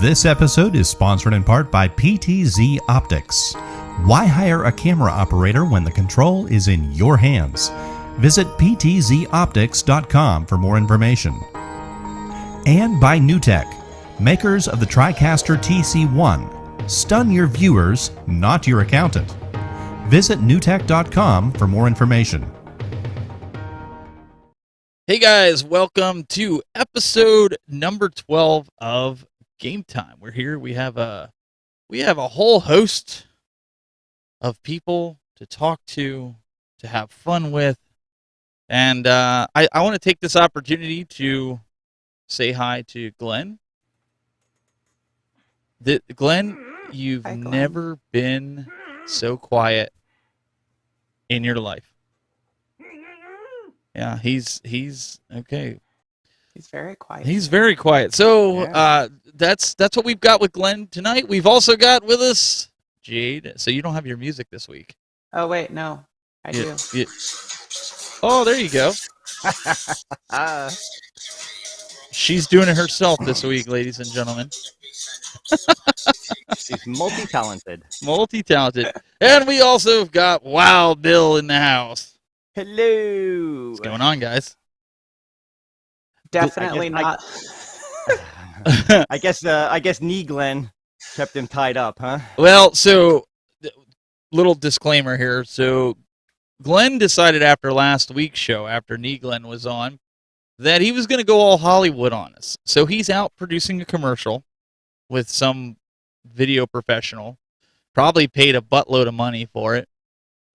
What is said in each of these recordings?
This episode is sponsored in part by PTZ Optics. Why hire a camera operator when the control is in your hands? Visit ptzoptics.com for more information. And by NewTek, makers of the TriCaster TC1. Stun your viewers, not your accountant. Visit newtek.com for more information. Hey guys, welcome to episode number 12 of Game Time. We're here. We have a whole host of people to talk to have fun with, and I want to take this opportunity to say hi to Glen. Glen, you've Hi, Glen. never been so quiet in your life. Yeah, he's okay. He's very quiet. He's very quiet. So Yeah. that's what we've got with Glen tonight. We've also got with us Jayde. So you don't have your music this week. Oh wait, no, I do. Oh, there you go. She's doing it herself this week, ladies and gentlemen. She's multi-talented. Multi-talented. And we also have got Wild Bill in the house. Hello. What's going on, guys? Definitely not. I guess knee Glen kept him tied up, huh? Well, so little disclaimer here. So Glen decided after last week's show, after Knee Glen was on, that he was going to go all Hollywood on us. So he's out producing a commercial with some video professional, probably paid a buttload of money for it,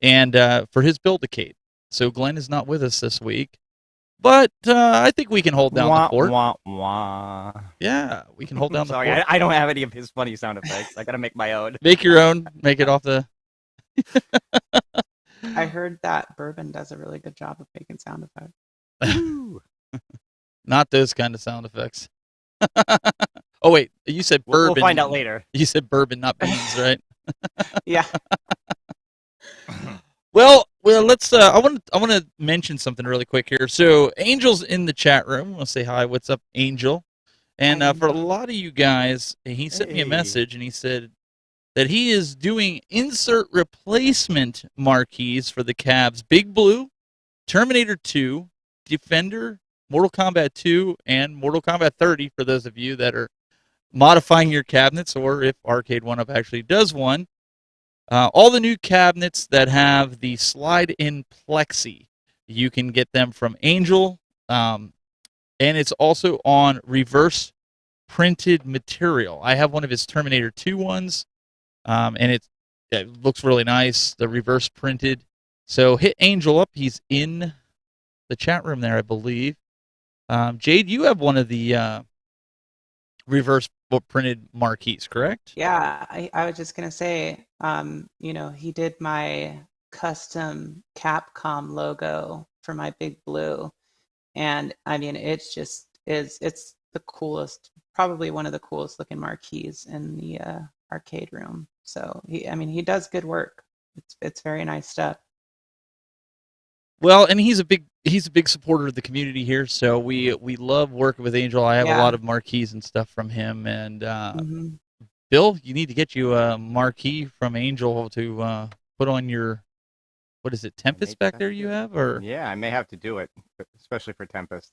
and for his Build-A-Cade. So Glen is not with us this week, but I think we can hold down the fort. Wah, wah. Yeah, we can hold down the Sorry, fort. I don't have any of his funny sound effects. I gotta make my own. Make your own. Make it off the... I heard that Bourbon does a really good job of making sound effects. Not those kind of sound effects. Oh, wait. You said bourbon. We'll find out later. You said bourbon, not beans, right? Yeah. Well, let's. I want to mention something really quick here. So, Angel's in the chat room. I'll say hi. What's up, Angel? And Hi, for a Angel. lot of you guys, he sent me a Hey. message, and he said that he is doing insert replacement marquees for the Cavs: Big Blue, Terminator 2, Defender, Mortal Kombat 2, and Mortal Kombat 30. For those of you that are modifying your cabinets, or if Arcade 1-Up actually does one. All the new cabinets that have the slide-in plexi, you can get them from Angel, and it's also on reverse printed material. I have one of his Terminator 2 ones, and it looks really nice, the reverse printed. So hit Angel up. He's in the chat room there, I believe. Jayde, you have one of the reverse printed marquees, correct? Yeah, I was just gonna say, he did my custom Capcom logo for my Big Blue, and I mean, it's the coolest, probably one of the coolest looking marquees in the arcade room. So he does good work. It's very nice stuff. Well, and he's a big supporter of the community here, so we love working with Angel. I have a Yeah. lot of marquees and stuff from him, and Mhm. Bill, you need to get you a marquee from Angel to put on your, what is it, Tempest back there you have, or Yeah, I may have to do it, especially for Tempest.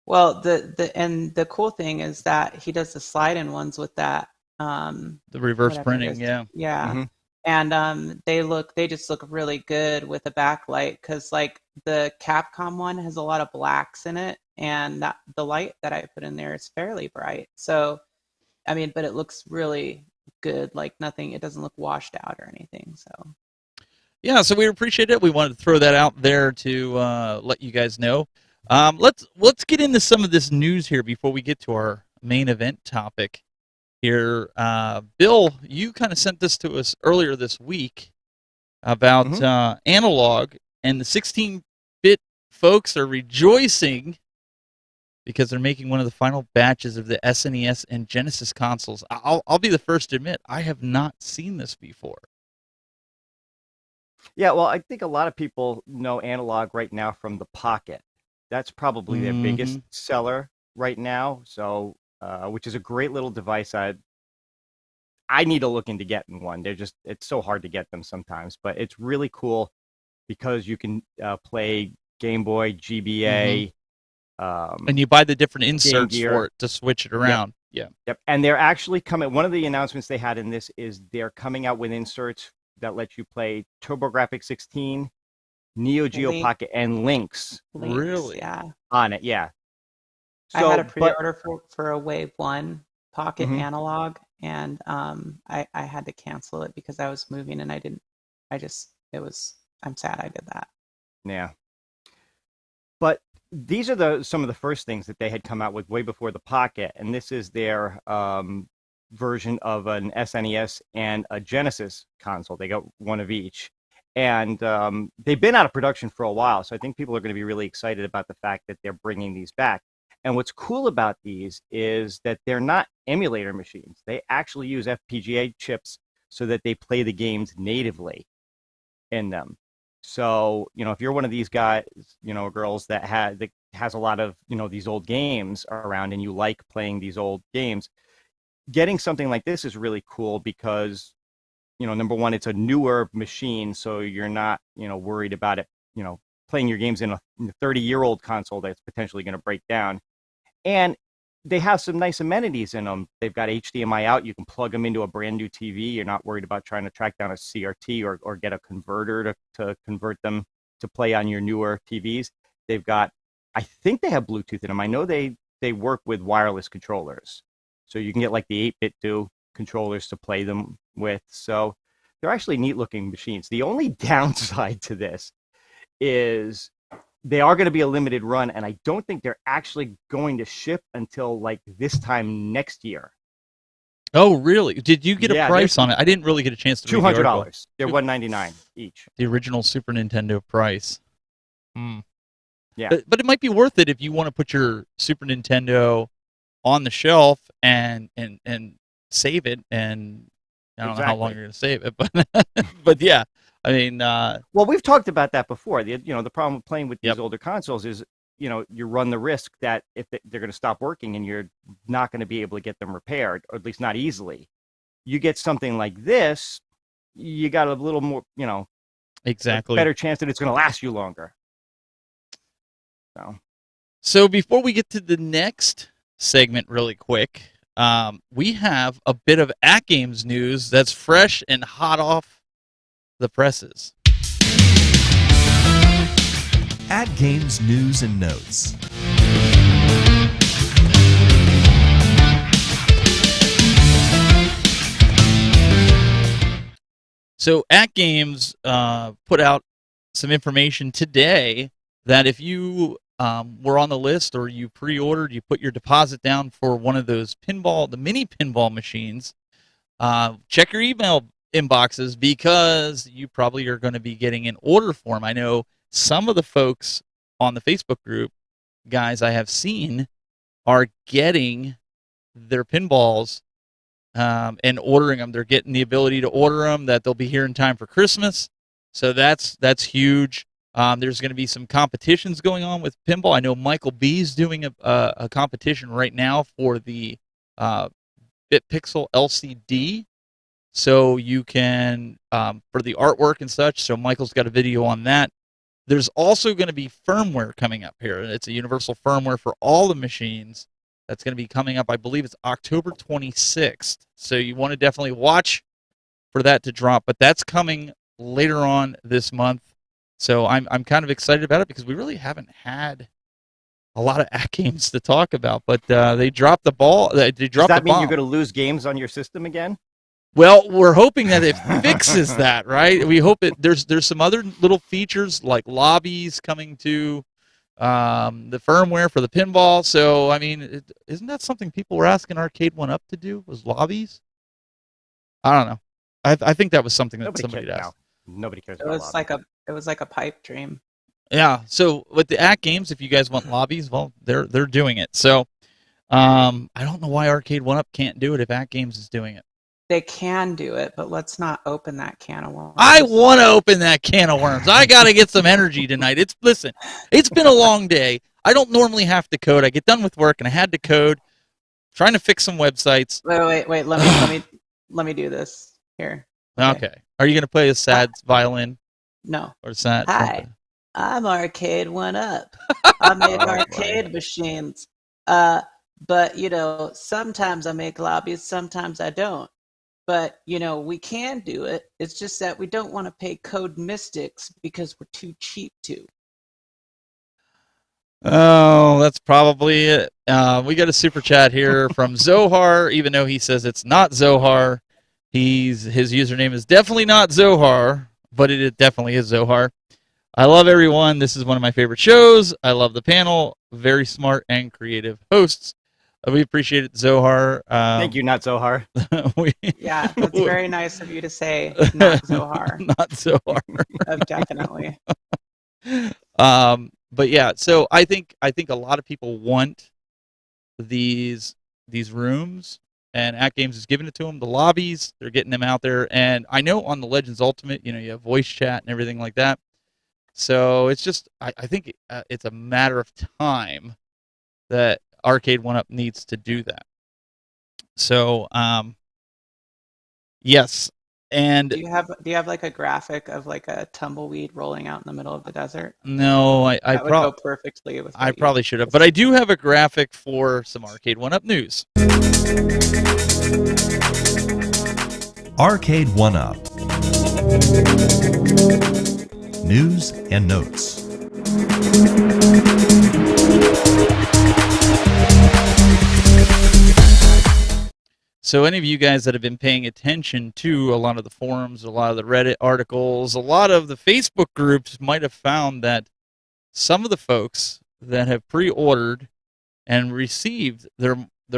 Well, the cool thing is that he does the slide-in ones with that. the reverse Whatever it printing? is. Yeah. Yeah. Mhm. And they just look really good with a backlight, because like the Capcom one has a lot of blacks in it, and the light that I put in there is fairly bright. So, but it looks really good. Like nothing, it doesn't look washed out or anything. So, Yeah, so we appreciate it. We wanted to throw that out there to let you guys know. Let's get into some of this news here before we get to our main event topic here. Bill, you kind of sent this to us earlier this week about Analogue, and the 16-bit folks are rejoicing because they're making one of the final batches of the SNES and Genesis consoles. I'll be the first to admit, I have not seen this before. Yeah, well, I think a lot of people know Analogue right now from the Pocket. That's probably their biggest seller right now. So which is a great little device. I need to look into getting one. It's so hard to get them sometimes, but it's really cool because you can play Game Boy, GBA. And you buy the different inserts for it to switch it around. Yep. And they're actually coming. One of the announcements they had in this is they're coming out with inserts that let you play TurboGrafx 16, Neo Geo Pocket, and Lynx. Really? Yeah. On it, yeah. I had a pre-order for a Wave 1 Pocket Analog, and I had to cancel it because I was moving and I'm sad I did that. Yeah. But these are some of the first things that they had come out with way before the Pocket, and this is their version of an SNES and a Genesis console. They got one of each. And they've been out of production for a while, so I think people are going to be really excited about the fact that they're bringing these back. And what's cool about these is that they're not emulator machines. They actually use FPGA chips so that they play the games natively in them. So, if you're one of these guys, or girls that has a lot of, these old games around and you like playing these old games, getting something like this is really cool because, number one, it's a newer machine, so you're not, worried about it, playing your games in a 30-year-old console that's potentially going to break down. And they have some nice amenities in them. They've got HDMI out. You can plug them into a brand new TV. You're not worried about trying to track down a CRT or get a converter to convert them to play on your newer TVs. They've got, I think they have Bluetooth in them. I know they work with wireless controllers. So you can get like the 8-bit controllers to play them with. So they're actually neat looking machines. The only downside to this is they are going to be a limited run, and I don't think they're actually going to ship until like this time next year. Oh, really? Did you get a price on it? I didn't really get a chance to read the article. $200. They're $199 each. The original Super Nintendo price. Yeah. But it might be worth it if you want to put your Super Nintendo on the shelf and save it, and I don't know how long you're going to save it, but yeah. I mean, well, we've talked about that before. The problem with playing with these older consoles is, you run the risk that if they're going to stop working and you're not going to be able to get them repaired, or at least not easily. You get something like this, you got a little more, exactly better chance that it's going to last you longer. So before we get to the next segment, really quick, we have a bit of AtGames news that's fresh and hot off the presses. AtGames news and notes. So AtGames put out some information today that if you were on the list or you pre-ordered, you put your deposit down for one of those the mini pinball machines, check your email inboxes because you probably are going to be getting an order form. I know some of the folks on the Facebook group, guys I have seen, are getting their pinballs and ordering them. They're getting the ability to order them, that they'll be here in time for Christmas. So that's huge. There's going to be some competitions going on with pinball. I know Michael B is doing a competition right now for the BitPixel LCD. So you can, for the artwork and such, so Michael's got a video on that. There's also going to be firmware coming up here. It's a universal firmware for all the machines. That's going to be coming up, I believe it's October 26th. So you want to definitely watch for that to drop. But that's coming later on this month. So I'm kind of excited about it because we really haven't had a lot of AtGames to talk about. But they dropped the ball. They dropped the bomb. Does that mean you're going to lose games on your system again? Well, we're hoping that it fixes that, right? We hope there's some other little features like lobbies coming to the firmware for the pinball. So, I mean, isn't that something people were asking Arcade 1-Up to do, was lobbies? I don't know. I think that was something that somebody asked. Nobody cares It about was lobbies. it was like a pipe dream. Yeah. So with the AtGames, if you guys want lobbies, well, they're doing it. So I don't know why Arcade 1-Up can't do it if AtGames is doing it. They can do it, but let's not open that can of worms. I want to open that can of worms. I got to get some energy tonight. Listen, it's been a long day. I don't normally have to code. I get done with work and I had to code. trying to fix some websites. Wait. Let me do this here. Okay. Are you going to play a sad violin No. or sad Hi, trumpet? I'm Arcade One Up. I make arcade machines. But sometimes I make lobbies, sometimes I don't. But we can do it. It's just that we don't want to pay Code Mystics because we're too cheap to. Oh, that's probably it. We got a super chat here from Zohar, even though he says it's not Zohar. His username is definitely not Zohar, but it definitely is Zohar. I love everyone. This is one of my favorite shows. I love the panel. Very smart and creative hosts. We appreciate it, Zohar. Thank you, not Zohar. Yeah, that's very nice of you to say, not Zohar. Not Zohar. Definitely. But yeah, so I think a lot of people want these rooms, and AtGames is giving it to them. The lobbies, they're getting them out there, and I know on the Legends Ultimate, you have voice chat and everything like that. So it's just, I think it's a matter of time that Arcade 1-Up needs to do that. So, yes. And do you have like a graphic of like a tumbleweed rolling out in the middle of the desert? No, I would go perfectly with. I probably should have, but I do have a graphic for some Arcade 1-Up news. Arcade 1-Up. News and notes. So any of you guys that have been paying attention to a lot of the forums, a lot of the Reddit articles, a lot of the Facebook groups might have found that some of the folks that have pre-ordered and received their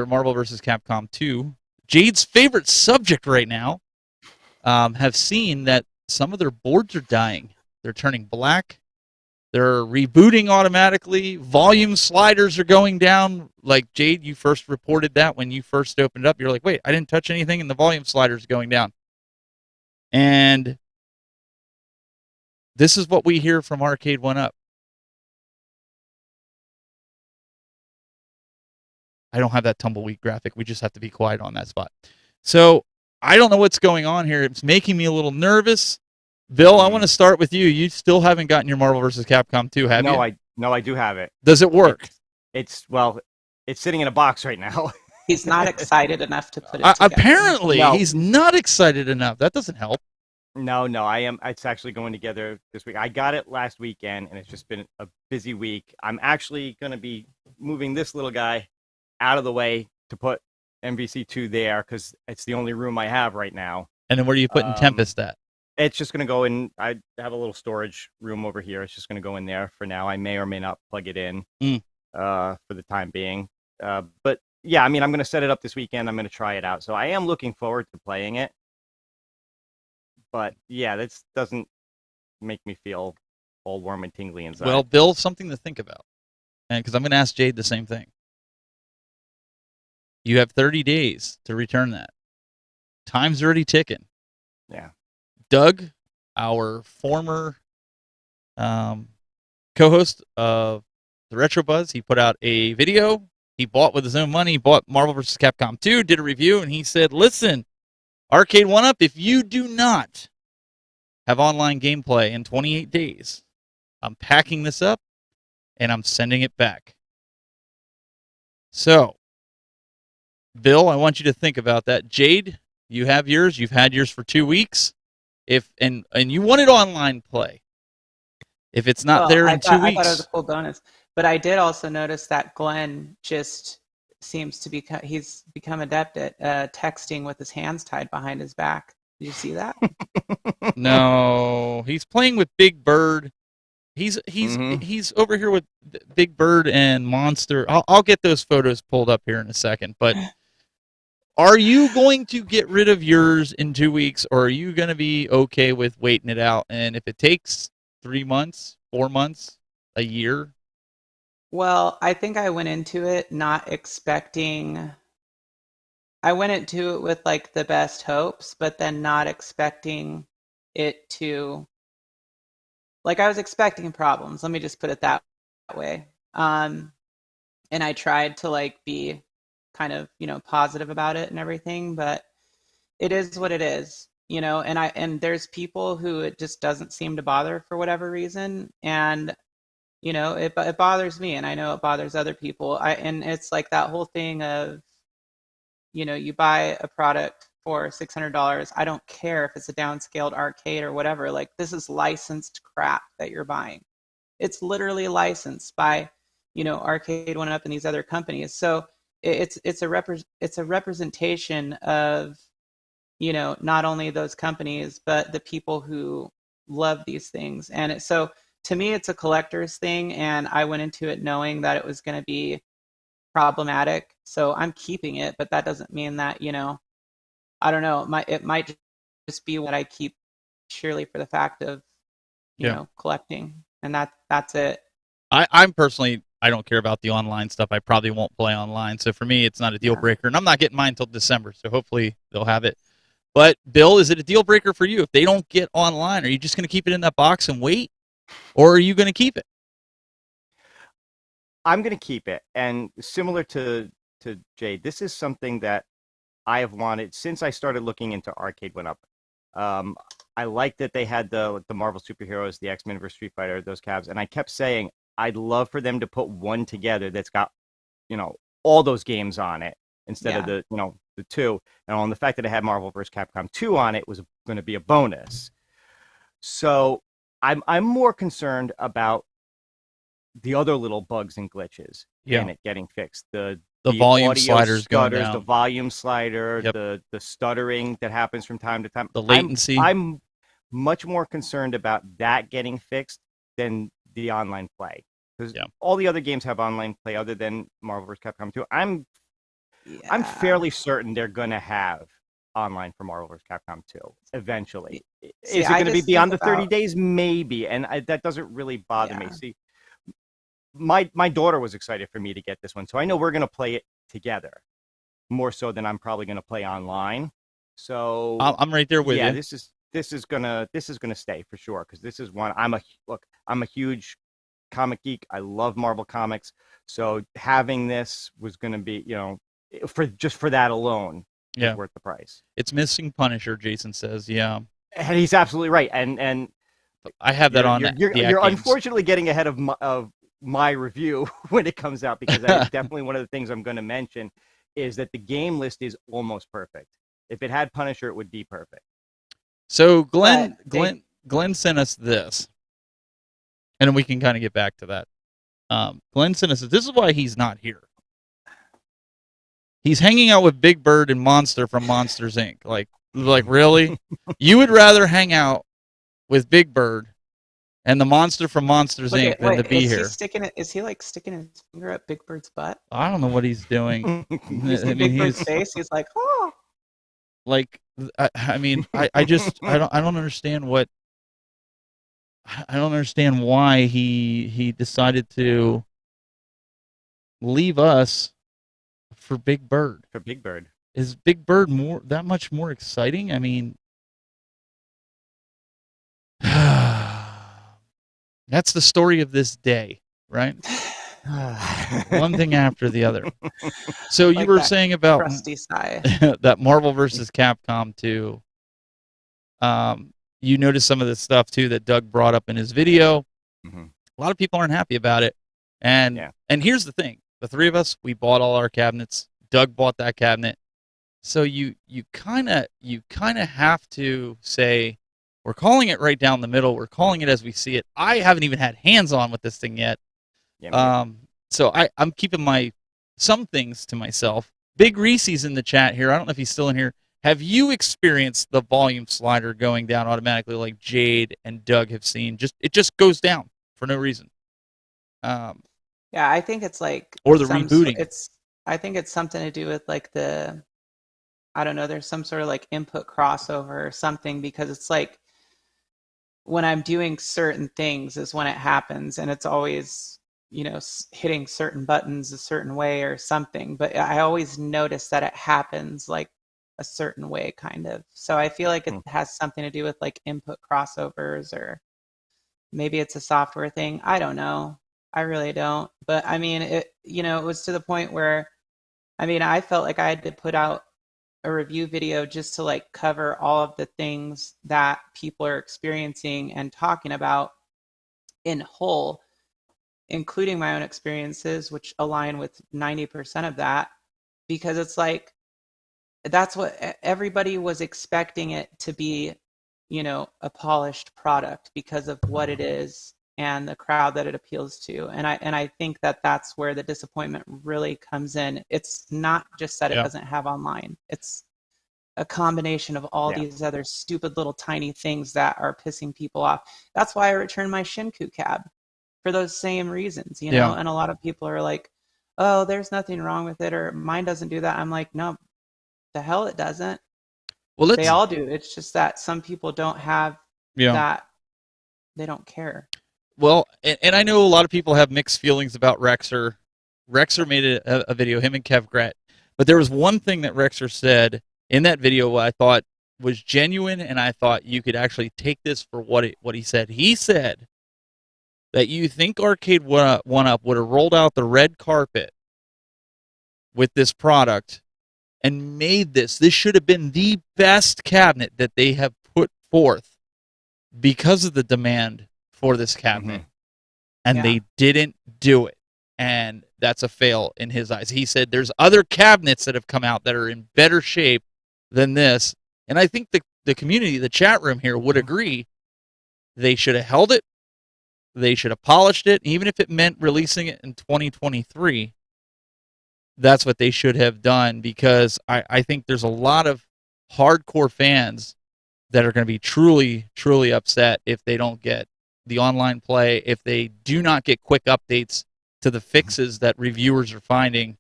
Marvel vs. Capcom 2, Jayde's favorite subject right now, have seen that some of their boards are dying. They're turning black. They're rebooting automatically. Volume sliders are going down. Like, Jayde, you first reported that when you first opened up. You're like, wait, I didn't touch anything, and the volume sliders are going down. And this is what we hear from Arcade 1-Up. I don't have that tumbleweed graphic. We just have to be quiet on that spot. So I don't know what's going on here. It's making me a little nervous. Bill, I want to start with you. You still haven't gotten your Marvel vs. Capcom 2, have you? No, I do have it. Does it work? It's sitting in a box right now. He's not excited enough to put it together. Apparently, he's not excited enough. That doesn't help. No, I am. It's actually going together this week. I got it last weekend, and it's just been a busy week. I'm actually going to be moving this little guy out of the way to put MVC2 there because it's the only room I have right now. And then where are you putting Tempest at? It's just going to go in. I have a little storage room over here. It's just going to go in there for now. I may or may not plug it in for the time being. But yeah, I mean, I'm going to set it up this weekend. I'm going to try it out. So I am looking forward to playing it. But yeah, this doesn't make me feel all warm and tingly inside. Well, Bill, something to think about. And because I'm going to ask Jayde the same thing. You have 30 days to return that. Time's already ticking. Yeah. Doug, our former co-host of the Retro Buzz, he put out a video. He bought with his own money. He bought Marvel vs. Capcom 2, did a review, and he said, listen, Arcade 1-Up, if you do not have online gameplay in 28 days, I'm packing this up, and I'm sending it back. So, Bill, I want you to think about that. Jayde, you have yours. You've had yours for 2 weeks. And you wanted online play. If it's not there in 2 weeks. I thought it was a cool bonus. But I did also notice that Glen just seems to be, he's become adept at texting with his hands tied behind his back. Did you see that? No, he's playing with Big Bird. He's over here with Big Bird and Monster. I'll get those photos pulled up here in a second. But are you going to get rid of yours in 2 weeks, or are you going to be okay with waiting it out? And if it takes 3 months, 4 months, a year? Well, I think I went into it not expecting. I went into it with like the best hopes, but then not expecting it to. Like, I was expecting problems. Let me just put it that way. And I tried to like be kind of, positive about it and everything, but it is what it is, and there's people who it just doesn't seem to bother for whatever reason. And, it bothers me, and I know it bothers other people. And it's like that whole thing of, you buy a product for $600. I don't care if it's a downscaled arcade or whatever. Like, this is licensed crap that you're buying. It's literally licensed by, Arcade One Up and these other companies. So it's a representation of, not only those companies but the people who love these things. And so to me, it's a collector's thing, and I went into it knowing that it was going to be problematic. So I'm keeping it, but that doesn't mean that, I don't know, it might just be what I keep purely for the fact of, collecting, and that's it. I'm personally, I don't care about the online stuff. I probably won't play online. So for me, it's not a deal breaker, and I'm not getting mine until December. So hopefully they'll have it. But Bill, is it a deal breaker for you if they don't get online? Are you just going to keep it in that box and wait, or are you going to keep it? I'm going to keep it. And similar to Jayde, this is something that I have wanted since I started looking into Arcade One Up. I liked that they had the Marvel superheroes, the X-Men vs. Street Fighter, those cabs, and I kept saying I'd love for them to put one together that's got, all those games on it instead of the two. And the fact that it had Marvel vs. Capcom 2 on it was going to be a bonus. So I'm more concerned about the other little bugs and glitches in it getting fixed. The volume sliders going down. The volume slider, Yep. the stuttering that happens from time to time. The latency. I'm much more concerned about that getting fixed than the online play. Because all the other games have online play other than Marvel vs. Capcom 2. I'm fairly certain they're going to have online for Marvel vs. Capcom 2 eventually. Is it going to be beyond the 30 days? Maybe. And that doesn't really bother me. See, my daughter was excited for me to get this one, so I know we're going to play it together more so than I'm probably going to play online. So I'm right there with you. Yeah, this is gonna stay for sure, because this is one I'm a huge comic geek. I love Marvel comics, so having this was going to be, for that alone, is worth the price. It's missing Punisher, Jason says. Yeah, and he's absolutely right. And I have that on. You're unfortunately getting ahead of my review when it comes out, because that is definitely one of the things I'm going to mention, is that the game list is almost perfect. If it had Punisher, it would be perfect. So Glenn sent us this, and then we can kind of get back to that. Glenn sent us this is why he's not here. He's hanging out with Big Bird and Monster from Monsters Inc. Like really? You would rather hang out with Big Bird and the monster from Monsters Inc. than to be here. Is he like sticking his finger up Big Bird's butt? I don't know what he's doing. Big Bird's face. He's like, oh. Like, I mean, I don't understand what. I don't understand why he decided to leave us for Big Bird. For Big Bird. Is Big Bird that much more exciting? I mean, that's the story of this day, right? One thing after the other. So you were saying about that Marvel vs. Capcom 2. You noticed some of the stuff too that Doug brought up in his video. Mm-hmm. A lot of people aren't happy about it, and here's the thing: the three of us, we bought all our cabinets. Doug bought that cabinet, so you kind of have to say, we're calling it right down the middle. We're calling it as we see it. I haven't even had hands on with this thing yet. So I'm keeping some things to myself. Big Reese's in the chat here. I don't know if he's still in here. Have you experienced the volume slider going down automatically like Jayde and Doug have seen? It just goes down for no reason. Yeah, I think it's like... Or the rebooting. I think it's something to do with like I don't know, there's some sort of like input crossover or something, because it's like when I'm doing certain things is when it happens, and it's always, hitting certain buttons a certain way or something. But I always notice that it happens like a certain way, kind of. So I feel like it has something to do with like input crossovers, or maybe it's a software thing. I don't know. I really don't. But I mean, it was to the point where I mean, I felt like I had to put out a review video just to like cover all of the things that people are experiencing and talking about in whole, including my own experiences, which align with 90% of that, because it's like that's what everybody was expecting it to be, you know, a polished product because of what it is and the crowd that it appeals to. And I think that that's where the disappointment really comes in. It's not just that it doesn't have online. It's a combination of all these other stupid little tiny things that are pissing people off. That's why I returned my Shinku cab, for those same reasons, you know. And a lot of people are like, oh, there's nothing wrong with it, or mine doesn't do that. I'm like, no, the hell it doesn't. Well, they all do. It's just that some people don't have that. They don't care. Well, and I know a lot of people have mixed feelings about Rexer. Rexer made a video, him and Kev Gret. But there was one thing that Rexer said in that video I thought was genuine, and I thought you could actually take this for what he said. He said that you think Arcade 1-Up would have rolled out the red carpet with this product and made this. This should have been the best cabinet that they have put forth because of the demand for this cabinet. And they didn't do it. And that's a fail in his eyes. He said there's other cabinets that have come out that are in better shape than this. And I think the community, the chat room here would agree they should have held it. They should have polished it. Even if it meant releasing it in 2023, that's what they should have done, because I think there's a lot of hardcore fans that are going to be truly, truly upset if they don't get the online play, if they do not get quick updates to the fixes that reviewers are finding.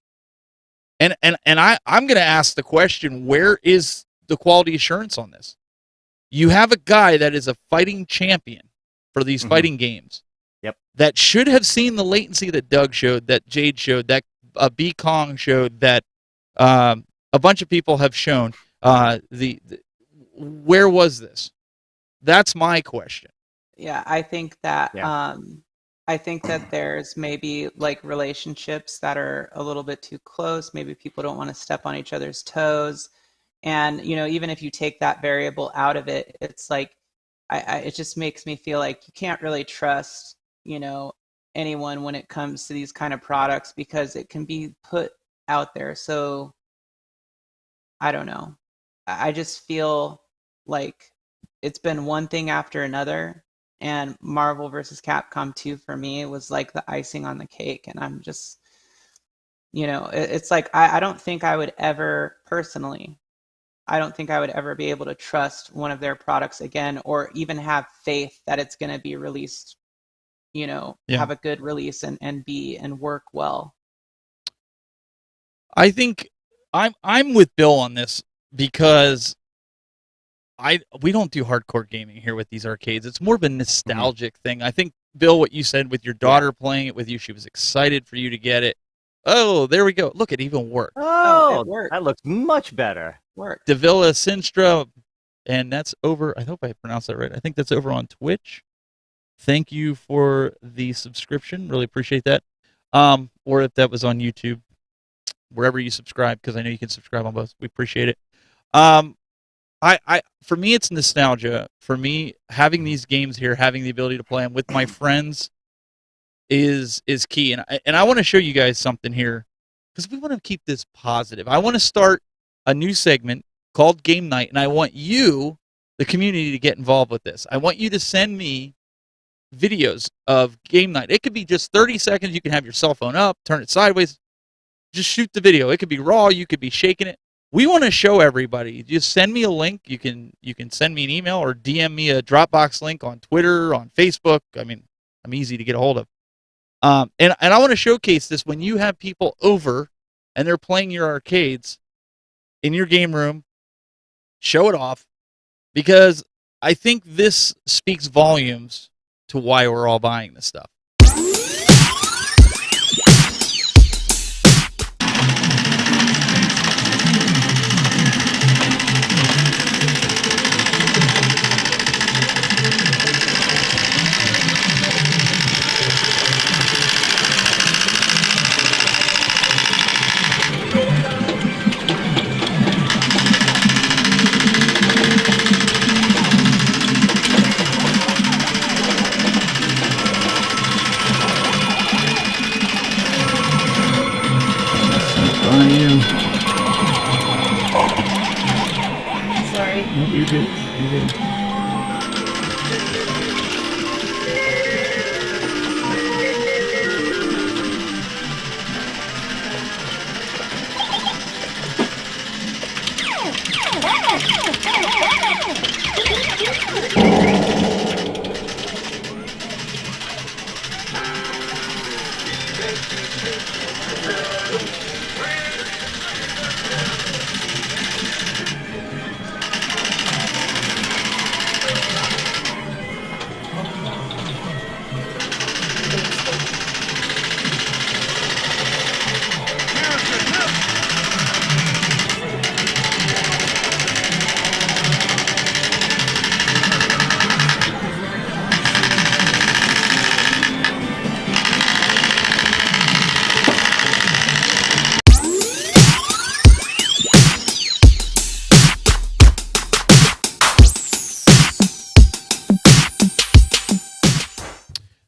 And I'm going to ask the question, where is the quality assurance on this? You have a guy that is a fighting champion for these fighting games. That should have seen the latency that Doug showed, that Jayde showed, that B. Kong showed, that a bunch of people have shown. Where was this? That's my question. Yeah, I think that there's maybe like relationships that are a little bit too close. Maybe people don't want to step on each other's toes. And, you know, even if you take that variable out of it, it's like, it just makes me feel like you can't really trust, you know, anyone when it comes to these kind of products, because it can be put out there. So I don't know. I just feel like it's been one thing after another, and Marvel versus Capcom 2 for me was like the icing on the cake. And I'm just, you know, it's like, I don't think I would ever personally, I don't think I would ever be able to trust one of their products again, or even have faith that it's going to be released, you know, have a good release and work well. I think I'm with Bill on this, because we don't do hardcore gaming here with these arcades. It's more of a nostalgic thing. I think, Bill, what you said with your daughter playing it with you, she was excited for you to get it. Oh, there we go. Look, it even worked. Oh, it worked. That looks much better. Worked. Davila Sinstra, and that's over. I hope I pronounced that right. I think that's over on Twitch. Thank you for the subscription. Really appreciate that. Or if that was on YouTube, wherever you subscribe, because I know you can subscribe on both. We appreciate it. For me, it's nostalgia. For me, having these games here, having the ability to play them with my friends is key. And I want to show you guys something here, because we want to keep this positive. I want to start a new segment called Game Night, and I want you, the community, to get involved with this. I want you to send me videos of Game Night. It could be just 30 seconds. You can have your cell phone up, turn it sideways, just shoot the video. It could be raw. You could be shaking it. We want to show everybody. Just send me a link. You can send me an email or DM me a Dropbox link on Twitter, on Facebook. I mean, I'm easy to get a hold of. And I want to showcase this when you have people over and they're playing your arcades in your game room. Show it off, because I think this speaks volumes to why we're all buying this stuff.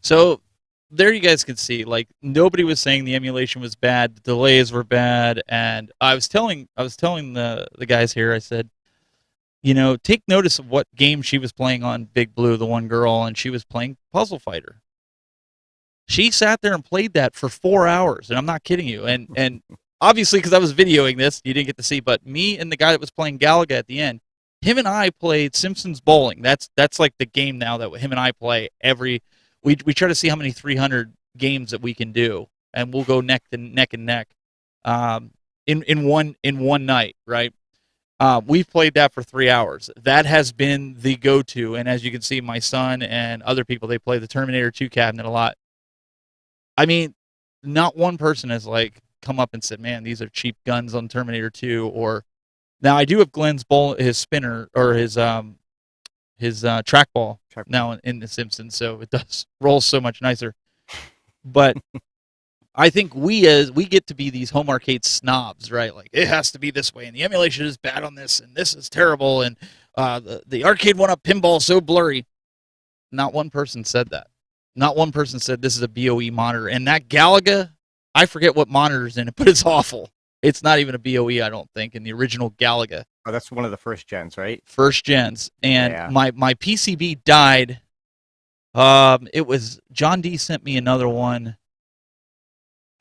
So there you guys can see, like, nobody was saying the emulation was bad, the delays were bad, and I was telling the guys here, I said, you know, take notice of what game she was playing on Big Blue, the one girl, and she was playing Puzzle Fighter. She sat there and played that for 4 hours, and I'm not kidding you. And obviously, because I was videoing this, you didn't get to see, but me and the guy that was playing Galaga at the end, him and I played Simpsons Bowling. That's like the game now that him and I play every. We try to see how many 300 games that we can do, and we'll go neck and neck, in one night, right? We've played that for 3 hours. That has been the go-to, and as you can see, my son and other people, they play the Terminator 2 cabinet a lot. I mean, not one person has like come up and said, "Man, these are cheap guns on Terminator 2." Or now I do have Glen's his spinner or his trackball now in The Simpsons, so it does roll so much nicer. But I think we get to be these home arcade snobs, right? Like, it has to be this way, and the emulation is bad on this, and this is terrible, and the arcade one-up pinball is so blurry. Not one person said that. Not one person said this is a BOE monitor. And that Galaga, I forget what monitor's in it, but it's awful. It's not even a BOE, I don't think, in the original Galaga. Oh, that's one of the first gens, right? First gens. And yeah. my PCB died. It was, John D sent me another one.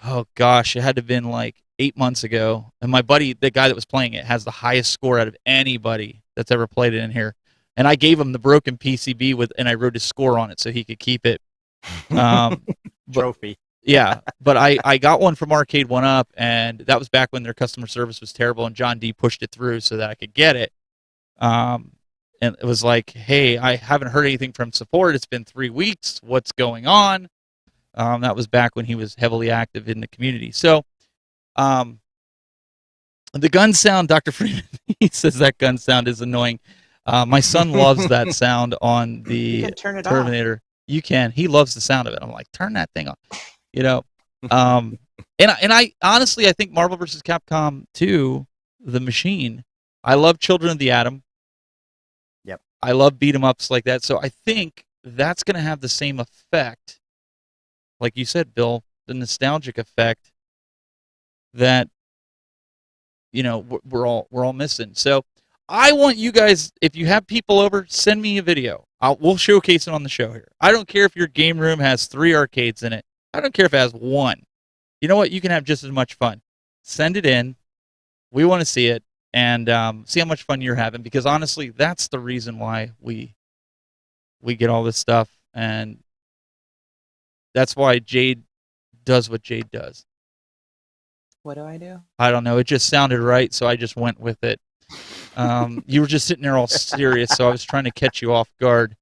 Oh, gosh, it had to have been like 8 months ago. And my buddy, the guy that was playing it, has the highest score out of anybody that's ever played it in here. And I gave him the broken PCB and I wrote his score on it so he could keep it. Trophy. Yeah, but I got one from Arcade One Up, and that was back when their customer service was terrible, and John D pushed it through so that I could get it. And it was like, hey, I haven't heard anything from support. It's been 3 weeks. What's going on? That was back when he was heavily active in the community. So the gun sound, Dr. Freeman, he says that gun sound is annoying. My son loves that sound on the Terminator. You can. He loves the sound of it. I'm like, turn that thing on. You know, and I honestly, I think Marvel vs. Capcom 2, The Machine, I love Children of the Atom. Yep. I love beat 'em ups like that. So I think that's going to have the same effect, like you said, Bill, the nostalgic effect that, you know, we're all missing. So I want you guys, if you have people over, send me a video. We'll showcase it on the show here. I don't care if your game room has 3 arcades in it. I don't care if it has 1. You know what? You can have just as much fun. Send it in. We want to see it and see how much fun you're having, because honestly, that's the reason why we get all this stuff, and that's why Jayde does what Jayde does. What do I do? I don't know. It just sounded right, so I just went with it. You were just sitting there all serious, so I was trying to catch you off guard.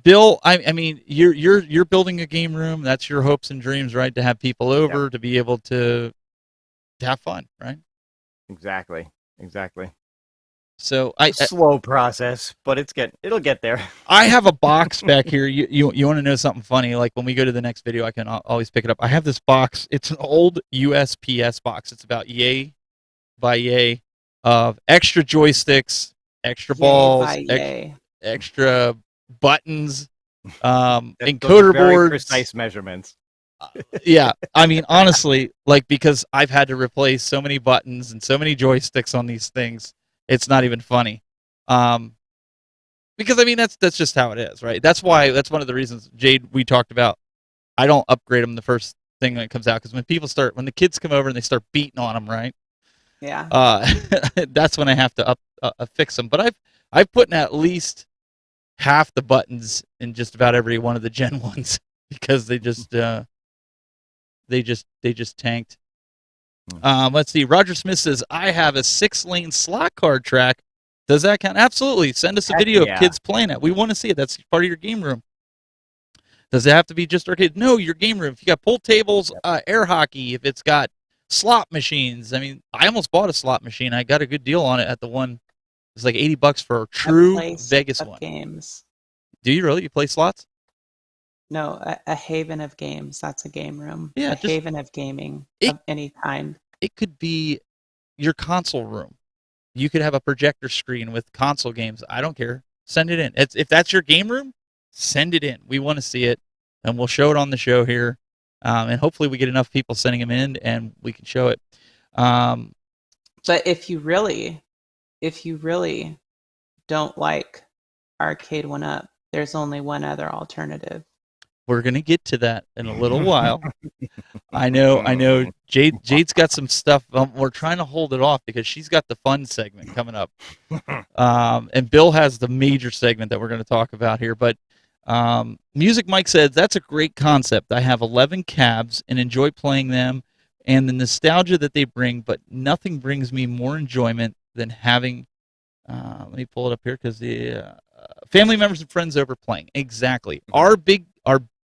Bill, I mean, you're building a game room. That's your hopes and dreams, right? To have people over, yep, to be able to have fun, right? Exactly. So slow process, but it'll get there. I have a box back here. You want to know something funny? Like when we go to the next video, I can always pick it up. I have this box. It's an old USPS box. It's about yay by yay of extra joysticks, extra balls, extra buttons, encoder boards, precise measurements. Yeah, I mean, honestly, like, because I've had to replace so many buttons and so many joysticks on these things, It's not even funny. Because I mean that's just how it is, right? That's one of the reasons, Jayde, we talked about. I don't upgrade them the first thing that comes out, because when the kids come over and they start beating on them, right? Yeah. That's when I have to fix them. But I've put in at least half the buttons in just about every one of the Gen ones because they just tanked. Let's see. Roger Smith says, I have a 6-lane slot card track. Does that count? Absolutely. Send us a video of kids playing it. We want to see it. That's part of your game room. Does it have to be just arcade? No, your game room. If you got pool tables, air hockey, if it's got slot machines. I mean, I almost bought a slot machine. I got a good deal on it at the one. It's like $80 for a true Vegas one. Games. Do you really? You play slots? No, a haven of games. That's a game room. Yeah, haven of gaming of any kind. It could be your console room. You could have a projector screen with console games. I don't care. Send it in. If that's your game room, send it in. We want to see it, and we'll show it on the show here. And hopefully we get enough people sending them in, and we can show it. But if you really don't like Arcade 1-Up, there's only one other alternative. We're gonna get to that in a little while. I know. Jayde's got some stuff. We're trying to hold it off because she's got the fun segment coming up, and Bill has the major segment that we're going to talk about here. But Music Mike says that's a great concept. I have 11 cabs and enjoy playing them, and the nostalgia that they bring. But nothing brings me more enjoyment than having. Let me pull it up here because the family members and friends over playing. Exactly. Our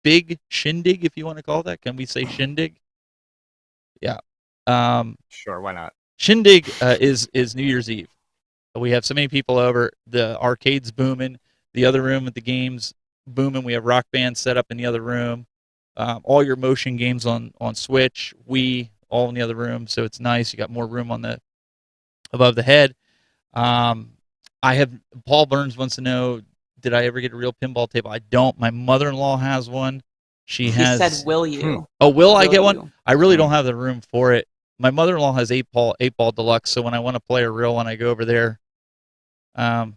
big shindig, if you want to call that. Can we say shindig? Yeah. Sure, why not? Shindig is New Year's Eve. We have so many people over. The arcade's booming. The other room with the games booming. We have Rock Band set up in the other room. All your motion games on Switch, Wii, all in the other room. So it's nice. You got more room above the head. Paul Burns wants to know, did I ever get a real pinball table? I don't. My mother-in-law has one. He said, will you? Oh, will I get one? I really don't have the room for it. My mother-in-law has 8-ball deluxe, so when I want to play a real one, I go over there. I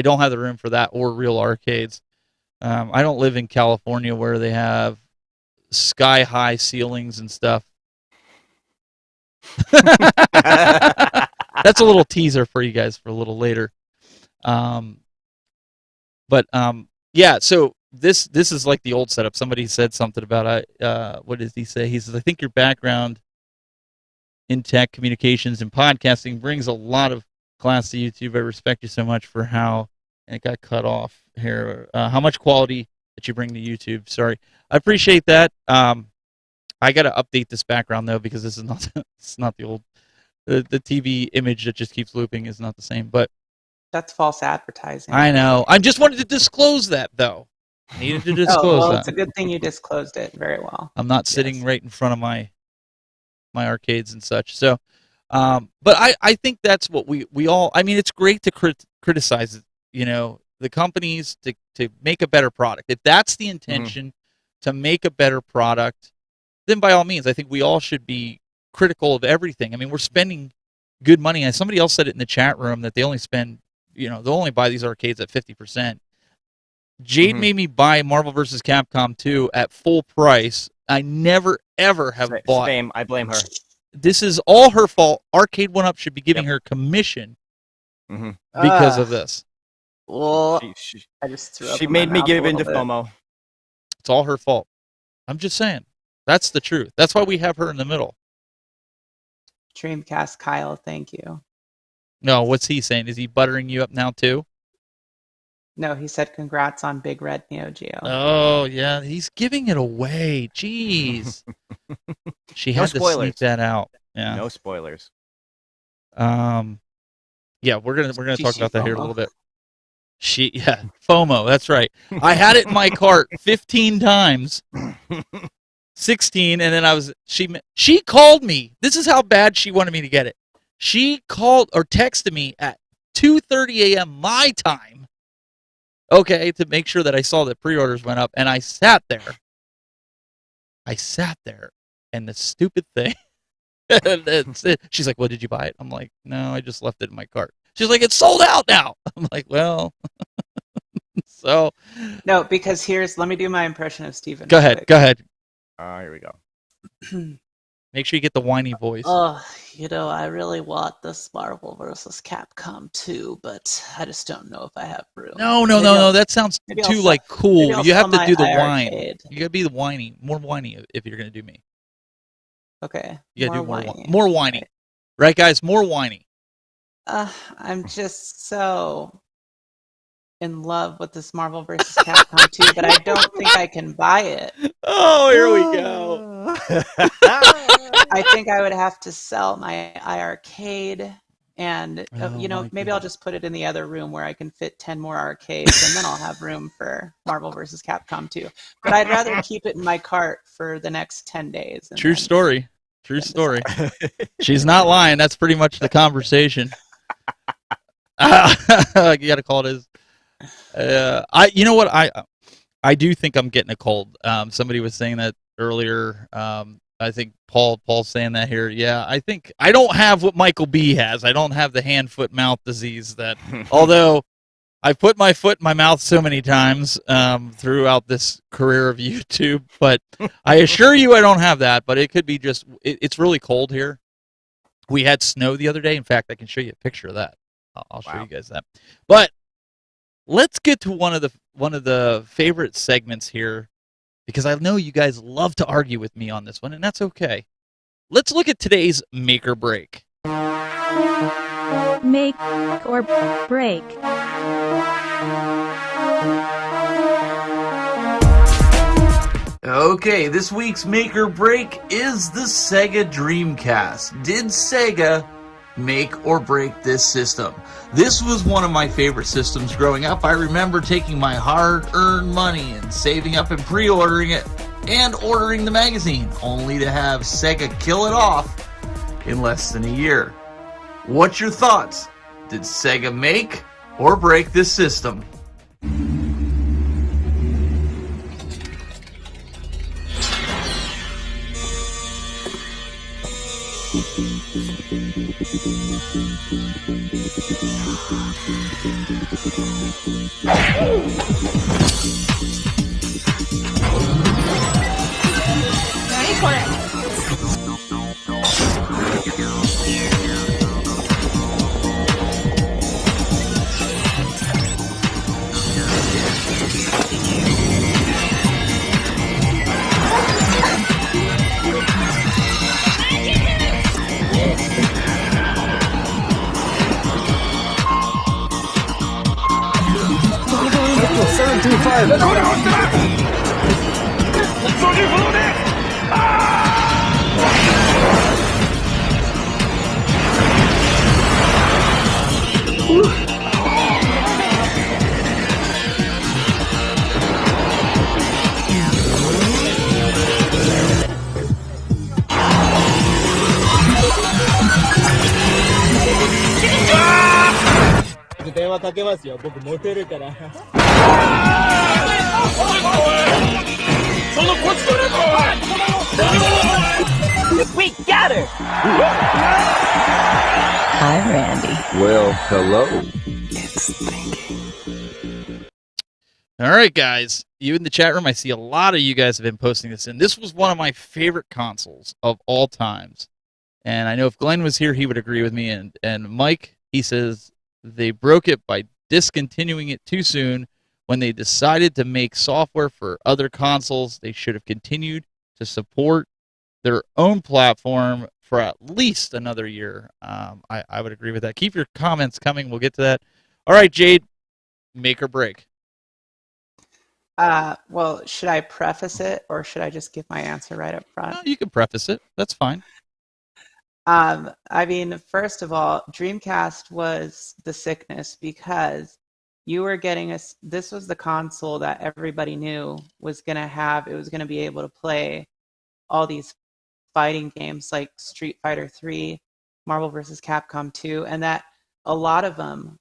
don't have the room for that or real arcades. I don't live in California where they have sky-high ceilings and stuff. That's a little teaser for you guys for a little later. Yeah, so this is like the old setup. Somebody said something about what did he say? He says, I think your background in tech, communications, and podcasting brings a lot of class to YouTube. I respect you so much for how, and it got cut off here, how much quality that you bring to YouTube. Sorry. I appreciate that. I got to update this background, though, because this is not it's not the old, the TV image that just keeps looping is not the same, but that's false advertising. I know. I just wanted to disclose that, though. I needed to disclose that. It's a good thing you disclosed it very well. I'm not sitting right in front of my arcades and such. So, but I think that's what we all. I mean, it's great to criticize, the companies to make a better product. If that's the intention, to make a better product, then by all means, I think we all should be critical of everything. I mean, we're spending good money. And somebody else said it in the chat room that they only spend. They'll only buy these arcades at 50%. Jayde made me buy Marvel vs. Capcom 2 at full price. I never, ever have bought. Same. I blame her. This is all her fault. Arcade 1-Up should be giving her commission because of this. Well, I just threw up she made me give into FOMO. It's all her fault. I'm just saying. That's the truth. That's why we have her in the middle. Dreamcast Kyle, thank you. No, what's he saying? Is he buttering you up now too? No, he said congrats on Big Red Neo Geo. Oh yeah, he's giving it away. Jeez. She had to sneak that out. Yeah. No spoilers. Yeah, we're gonna talk about that here in a little bit. FOMO. That's right. I had it in my cart 15 times. 16, and then she called me. This is how bad she wanted me to get it. She called or texted me at 2:30 a.m. my time, to make sure that I saw that pre-orders went up, and I sat there, and the stupid thing, She's like, "Well, did you buy it?" I'm like, "No, I just left it in my cart." She's like, "It's sold out now." I'm like, "Well," so No, because let me do my impression of Steven. go ahead. Go ahead. Here we go. Make sure you get the whiny voice. I really want this Marvel vs. Capcom 2, but I just don't know if I have room. No. That sounds too like cool. You have to do the whine. Arcade. You gotta be the whiny, more whiny if you're gonna do me. Okay. You gotta do more whiny. Right, guys? More whiny. I'm just so in love with this Marvel vs. Capcom 2, but I don't think I can buy it. Oh, here we go. I think I would have to sell my iArcade, and maybe I'll just put it in the other room where I can fit 10 more arcades, and then I'll have room for Marvel vs. Capcom 2. But I'd rather keep it in my cart for the next 10 days. True story. She's not lying. That's pretty much the conversation. You got to call it as. You know what? I do think I'm getting a cold. Somebody was saying that earlier. I think Paul's saying that here. Yeah, I think I don't have what Michael B has. I don't have the hand, foot, mouth disease that. Although I've put my foot in my mouth so many times throughout this career of YouTube, but I assure you I don't have that. But it could be just it's really cold here. We had snow the other day. In fact, I can show you a picture of that. I'll show you guys that. But let's get to one of the favorite segments here, because I know you guys love to argue with me on this one, and that's okay. Let's look at today's make or break. Make or break. Okay, this week's make or break is the Sega Dreamcast. Did Sega make or break this system? This was one of my favorite systems growing up. I remember taking my hard-earned money and saving up and pre-ordering it and ordering the magazine, only to have Sega kill it off in less than a year. What's your thoughts? Did Sega make or break this system? We got her! Hi, Randy. Well, hello. It's thinking. All right, guys. You in the chat room, I see a lot of you guys have been posting this in. This was one of my favorite consoles of all times. And I know if Glenn was here, he would agree with me. And Mike, he says they broke it by discontinuing it too soon. When they decided to make software for other consoles, they should have continued to support their own platform for at least another year. I would agree with that. Keep your comments coming. We'll get to that. All right, Jayde, make or break. Well, should I preface it, or should I just give my answer right up front? You can preface it. That's fine. I mean, first of all, Dreamcast was the sickness, because you were getting this was the console that everybody knew was going to have, it was going to be able to play all these fighting games like Street Fighter 3, Marvel vs. Capcom 2, and that a lot of them,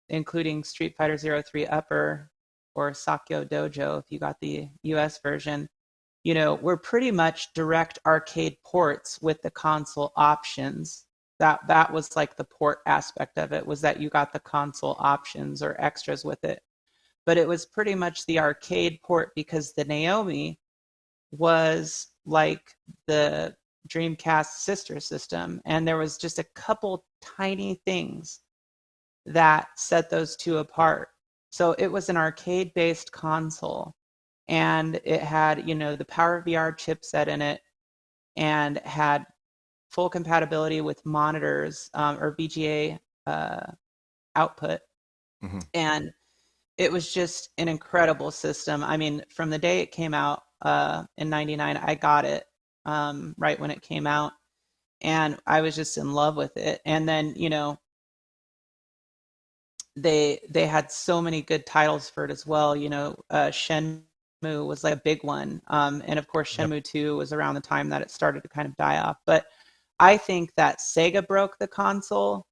including Street Fighter 03 Upper or Sakyo Dojo, if you got the US version, were pretty much direct arcade ports with the console options. That was like the port aspect of it, was that you got the console options or extras with it. But it was pretty much the arcade port because the Naomi was like the Dreamcast sister system, and there was just a couple tiny things that set those two apart. So it was an arcade-based console, and it had, the PowerVR chipset in it, and had full compatibility with monitors or VGA output. Mm-hmm. And it was just an incredible system. I mean, from the day it came out in '99, I got it right when it came out, and I was just in love with it. And then, they had so many good titles for it as well. Shenmue was like a big one, and of course Shenmue 2 was around the time that it started to kind of die off. But I think that Sega broke the console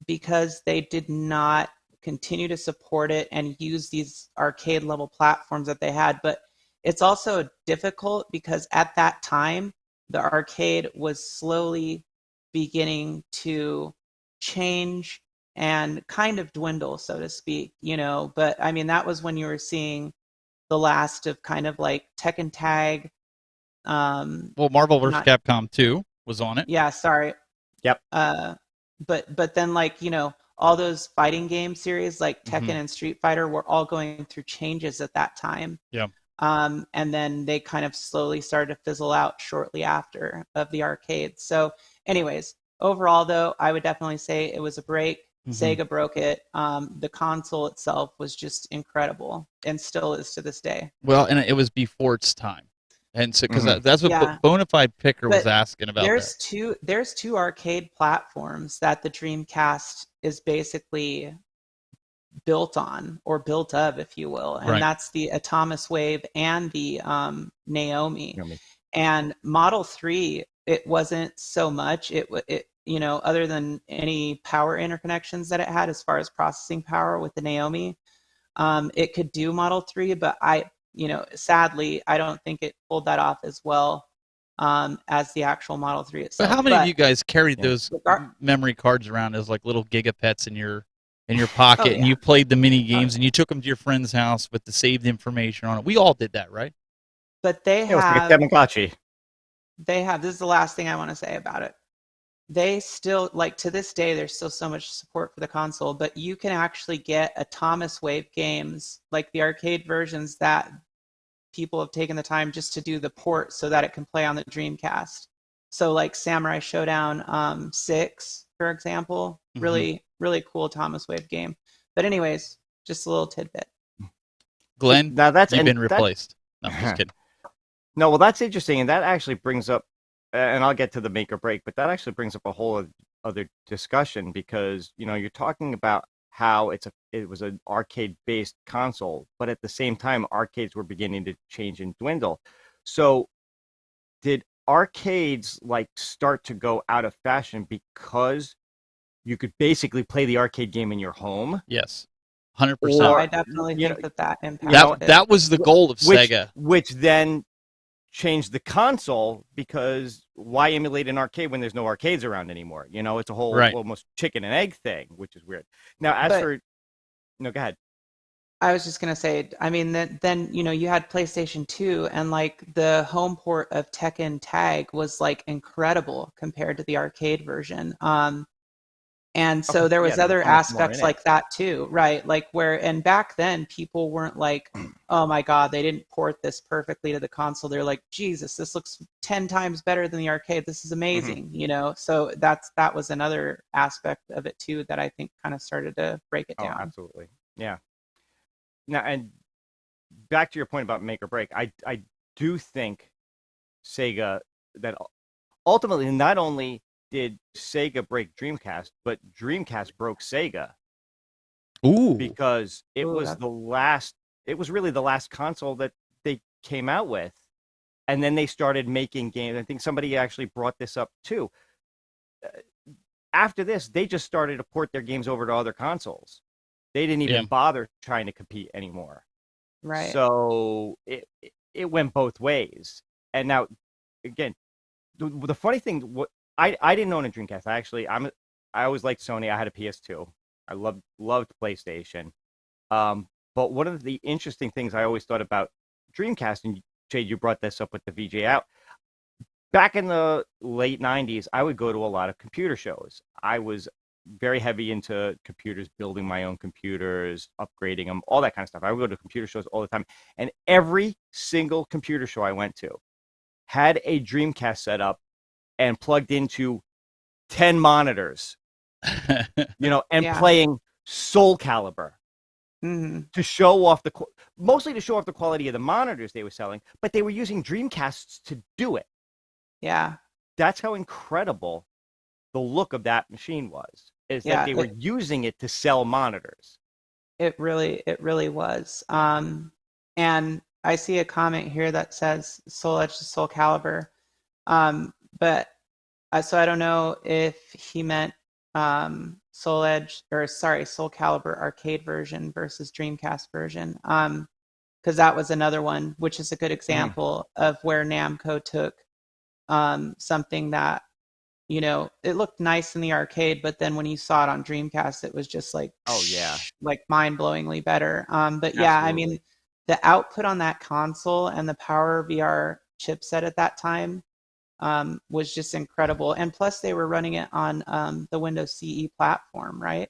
because they did not continue to support it and use these arcade level platforms that they had. But it's also difficult because at that time the arcade was slowly beginning to change and kind of dwindle, so to speak, but I mean, that was when you were seeing the last of kind of like Tekken Tag. Well, Marvel vs. Capcom 2 was on it. Yeah, sorry. Yep. But then, like, all those fighting game series like Tekken and Street Fighter were all going through changes at that time. Yeah. And then they kind of slowly started to fizzle out shortly after of the arcades. So anyways, overall though, I would definitely say it was a break. Sega broke it. The console itself was just incredible and still is to this day. Well, and it was before its time. And so, because that's what Bonafide Picker was asking about. There's two arcade platforms that the Dreamcast is basically built on, or built of, if you will, and that's the Atomis Wave and the Naomi. And Model 3, it wasn't so much. It other than any power interconnections that it had as far as processing power with the Naomi, it could do Model 3, but sadly, I don't think it pulled that off as well as the actual Model 3 itself. But how many of you guys carried those memory cards around as like little gigapets in your pocket, and you played the mini games, and you took them to your friend's house with the saved information on it? We all did that, right? But they have. It was like a Tamagotchi. They have. This is the last thing I want to say about it. They still, like, to this day, there's still so much support for the console, but you can actually get Atomis Wave games, like the arcade versions, that people have taken the time just to do the port so that it can play on the Dreamcast. So like Samurai Showdown 6, for example, really, really cool Atomis Wave game. But anyways, just a little tidbit. Glenn, now you've been replaced. No, I'm just kidding. No, well, that's interesting, and that actually brings up, and I'll get to the make or break, but that actually brings up a whole other discussion, because you're talking about how it was an arcade-based console, but at the same time, arcades were beginning to change and dwindle. So, did arcades start to go out of fashion because you could basically play the arcade game in your home? Yes, 100%. I definitely think that impacted it. That was the goal of Sega, which then changed the console, because why emulate an arcade when there's no arcades around anymore? It's a whole almost chicken and egg thing, which is weird. Now, go ahead. I was just gonna say, I mean, then you had PlayStation 2, and the home port of Tekken Tag was incredible compared to the arcade version. And so there was other aspects like that too, right? And back then people weren't like, oh my God, they didn't port this perfectly to the console. They're like, Jesus, this looks 10 times better than the arcade. This is amazing, So that was another aspect of it too that I think kind of started to break it down. Oh, absolutely, yeah. Now, and back to your point about make or break, I do think Sega, that ultimately not only did Sega break Dreamcast, but Dreamcast broke Sega. Ooh. Because it was really the last console that they came out with. And then they started making games. I think somebody actually brought this up too. After this, they just started to port their games over to other consoles. They didn't even bother trying to compete anymore. Right. So it went both ways. And now, again, the funny thing, what I didn't own a Dreamcast. I always liked Sony. I had a PS2. I loved PlayStation. But one of the interesting things I always thought about Dreamcast, and Jayde, you brought this up with the VJ out. Back in the late 90s, I would go to a lot of computer shows. I was very heavy into computers, building my own computers, upgrading them, all that kind of stuff. I would go to computer shows all the time. And every single computer show I went to had a Dreamcast set up and plugged into 10 monitors, and playing Soul Calibur. To show off mostly to show off the quality of the monitors they were selling, but they were using Dreamcasts to do it. Yeah. That's how incredible the look of that machine was, is that they were using it to sell monitors. It really was. And I see a comment here that says Soul Edge to Soul Calibur. But so I don't know if he meant Soul Calibur arcade version versus Dreamcast version. Because that was another one, which is a good example of where Namco took something that, it looked nice in the arcade, but then when you saw it on Dreamcast, it was just like, like mind-blowingly better. But yeah, I mean, the output on that console and the Power VR chipset at that time was just incredible. And plus, they were running it on the Windows CE platform, right?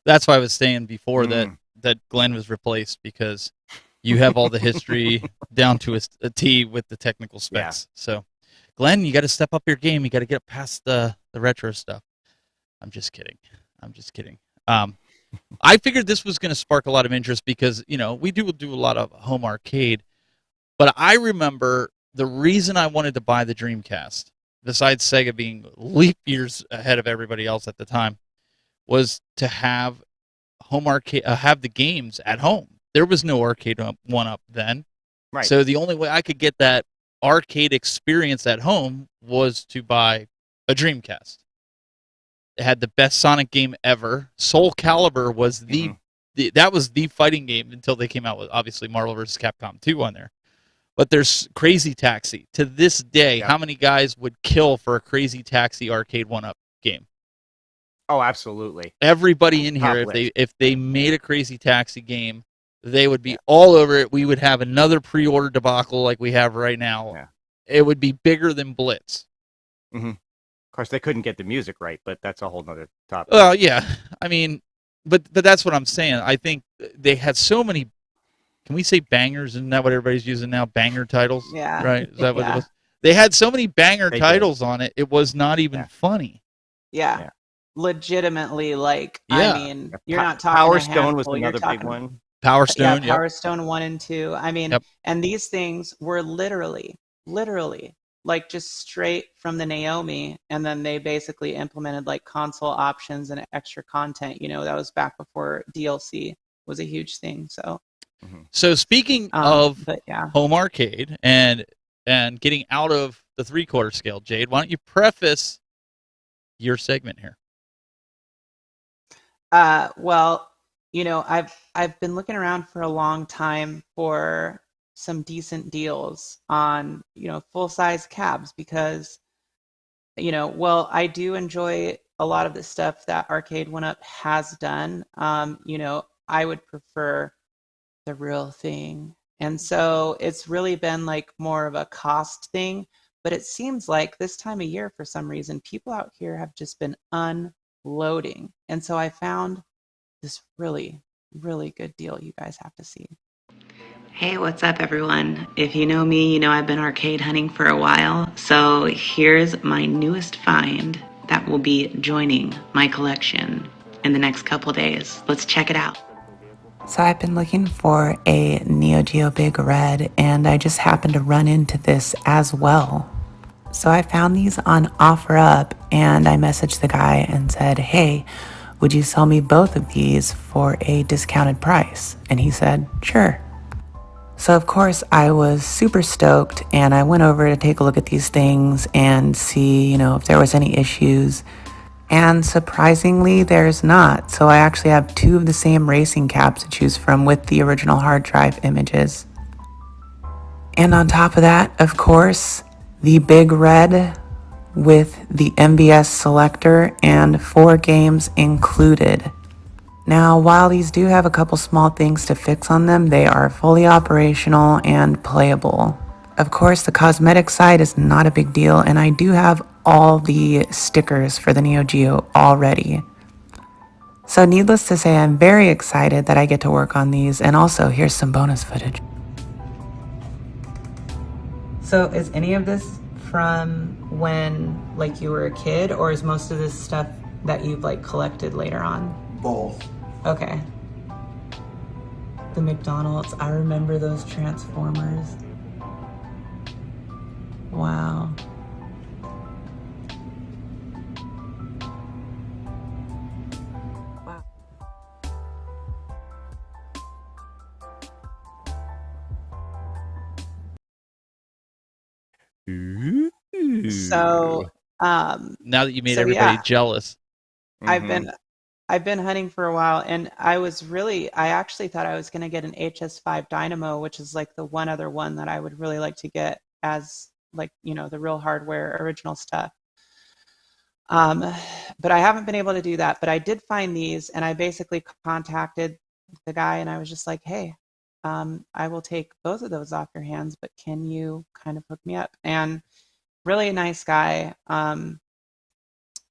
That's why I was saying before that Glen was replaced, because you have all the history down to a T with the technical specs. Yeah. So, Glen, you got to step up your game. You got to get past the retro stuff. I'm just kidding. I figured this was going to spark a lot of interest because, we do a lot of home arcade. But I remember the reason I wanted to buy the Dreamcast, besides Sega being leap years ahead of everybody else at the time, was to have home arcade, have the games at home. There was no arcade one-up then. Right. So the only way I could get that arcade experience at home was to buy a Dreamcast. It had the best Sonic game ever. Soul Calibur was that was the fighting game until they came out with, obviously, Marvel vs. Capcom 2 on there. But there's Crazy Taxi. To this day, how many guys would kill for a Crazy Taxi arcade one-up game? Oh, absolutely. Everybody in here, if they made a Crazy Taxi game, they would be all over it. We would have another pre-order debacle like we have right now. Yeah. It would be bigger than Blitz. Mm-hmm. Of course, they couldn't get the music right, but that's a whole nother topic. Well, yeah. I mean, but that's what I'm saying. I think they had so many, can we say bangers? Isn't that what everybody's using now? Banger titles? Yeah. Right? Is that what it was? They had so many banger titles on it, it was not even funny. Yeah. Legitimately, I mean, you're not talking Power Stone was another big one. Power Stone, Power Stone 1 and 2. I mean, and these things were literally, like just straight from the Naomi, and then they basically implemented like console options and extra content. That was back before DLC was a huge thing. So speaking of home arcade and getting out of the 3/4 scale, Jayde, why don't you preface your segment here? Well, I've been looking around for a long time for some decent deals on, full-size cabs because, I do enjoy a lot of the stuff that Arcade 1-Up has done. I would prefer the real thing. And so it's really been like more of a cost thing, but it seems like this time of year, for some reason, people out here have just been unloading. And so I found this really, really good deal you guys have to see. Hey, what's up, everyone? If you know me, you know I've been arcade hunting for a while. So here's my newest find that will be joining my collection in the next couple days. Let's check it out. So I've been looking for a Neo Geo Big Red, and I just happened to run into this as well. So I found these on OfferUp, and I messaged the guy and said, hey, would you sell me both of these for a discounted price? And he said, sure. So of course I was super stoked, and I went over to take a look at these things and see, if there was any issues. And surprisingly, there's not. So I actually have two of the same racing cabs to choose from with the original hard drive images. And on top of that, of course, the Big Red with the MVS selector and 4 games included. Now, while these do have a couple small things to fix on them, they are fully operational and playable. Of course, the cosmetic side is not a big deal, and I do have all the stickers for the Neo Geo already. So needless to say, I'm very excited that I get to work on these, and also here's some bonus footage. So is any of this from when like you were a kid, or is most of this stuff that you've like collected later on? Both. Okay. The McDonald's, I remember those Transformers. Wow. Wow. Ooh. So, Now that you made so everybody yeah. jealous. I've been hunting for a while, and I actually thought I was going to get an HS5 Dynamo, which is like the one other one that I would really like to get as like, the real hardware original stuff. But I haven't been able to do that, but I did find these, and I basically contacted the guy, and I was just like, hey, I will take both of those off your hands, but can you kind of hook me up? And really nice guy.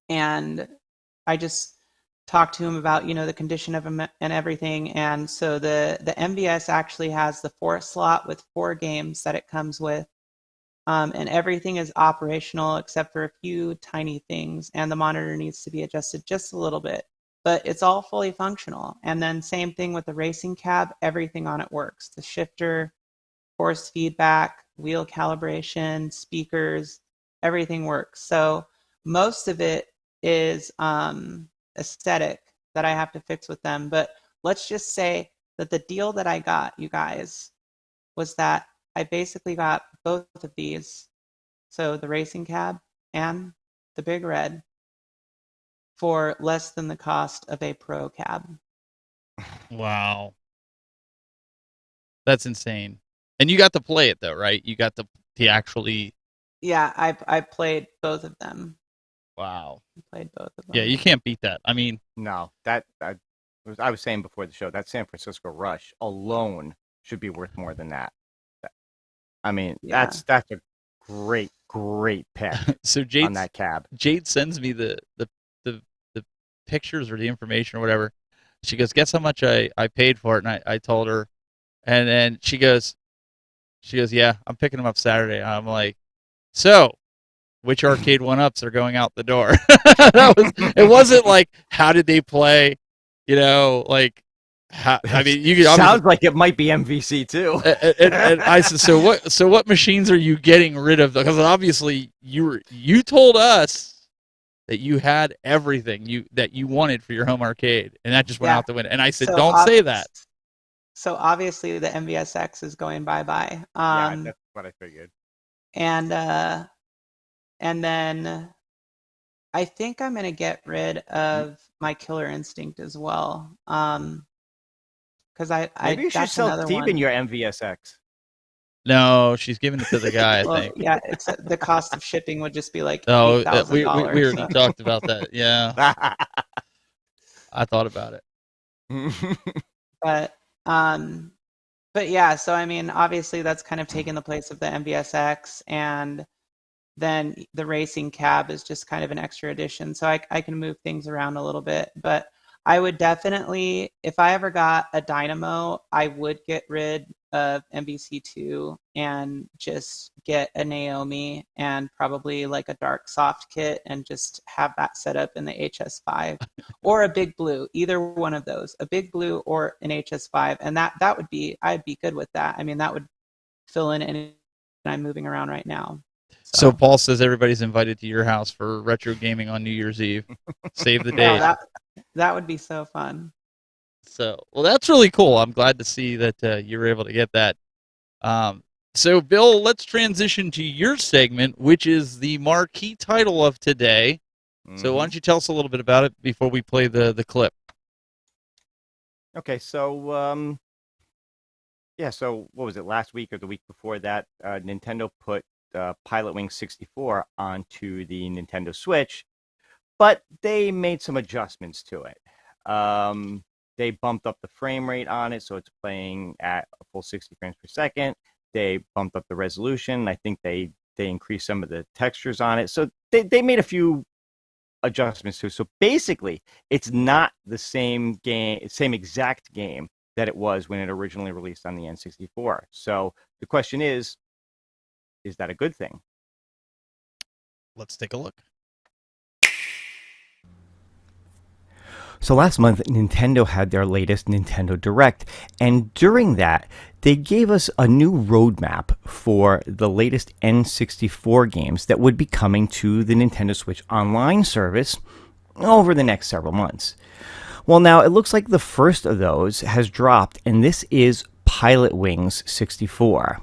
And I just talked to him about, the condition of them and everything. And so the MVS actually has the 4 slot with 4 games that it comes with. And everything is operational except for a few tiny things. And the monitor needs to be adjusted just a little bit. But it's all fully functional. And then same thing with the racing cab. Everything on it works. The shifter, force feedback, wheel calibration, speakers, everything works. So most of it is aesthetic that I have to fix with them. But let's just say that the deal that I got, you guys, was that I basically got both of these. So the racing cab and the Big Red for less than the cost of a Pro cab. Wow. That's insane. And you got to play it though, right? You got to actually. Yeah, I played both of them. Wow. I played both of them. Yeah, you can't beat that. I mean, No, I was saying before the show, that San Francisco Rush alone should be worth more than that. I mean, Yeah. that's a great pick so on that cab. Jayde sends me the pictures or the information or whatever. She goes, guess how much I paid for it? And I told her, and then she goes, yeah, I'm picking them up Saturday. I'm like, so which arcade one-ups are going out the door? It wasn't like, how did they play? Like, how, I mean, you could sounds like it might be MVC too. And I said, so what machines are you getting rid of? Because obviously you told us that you had everything that you wanted for your home arcade, and that just went out the window. And I said, don't say that. So obviously the MVSX is going bye-bye. Yeah, that's what I figured. And then I think I'm going to get rid of my Killer Instinct as well. Because maybe you should sell Steven your MVSX. No, she's giving it to the guy. I think. Yeah, it's the cost of shipping would just be like $8,000. We already talked about that. Yeah, I thought about it. But yeah. So I mean, obviously that's kind of taken the place of the MVSX, and then the racing cab is just kind of an extra addition. So I can move things around a little bit, but I would definitely, if I ever got a Dynamo, I would get rid of MVC2 and just get a Naomi and probably like a dark soft kit and just have that set up in the HS5 or a Big Blue, either one of those, a Big Blue or an HS5. And that would be, I'd be good with that. I mean, that would fill in any I'm moving around right now. So Paul says everybody's invited to your house for retro gaming on New Year's Eve. Save the date. That would be so fun. So, well, that's really cool. I'm glad to see that you were able to get that. So, Bill, let's transition to your segment, which is the marquee title of today. So why don't you tell us a little bit about it before we play the clip? Okay, so Yeah, so what was it, last week or the week before that, Nintendo put Pilot Wing 64 onto the Nintendo Switch, but they made some adjustments to it. They bumped up the frame rate on it, so it's playing at a full 60 frames per second. They bumped up the resolution. I think they increased some of the textures on it. So they made a few adjustments to it. So basically, it's not the same game, same exact game that it was when it originally released on the N64. So the question is that a good thing? Let's take a look. So last month, Nintendo had their latest Nintendo Direct, and during that, they gave us a new roadmap for the latest N64 games that would be coming to the Nintendo Switch Online service over the next several months. Well, now it looks like the first of those has dropped, and this is Pilot Wings 64.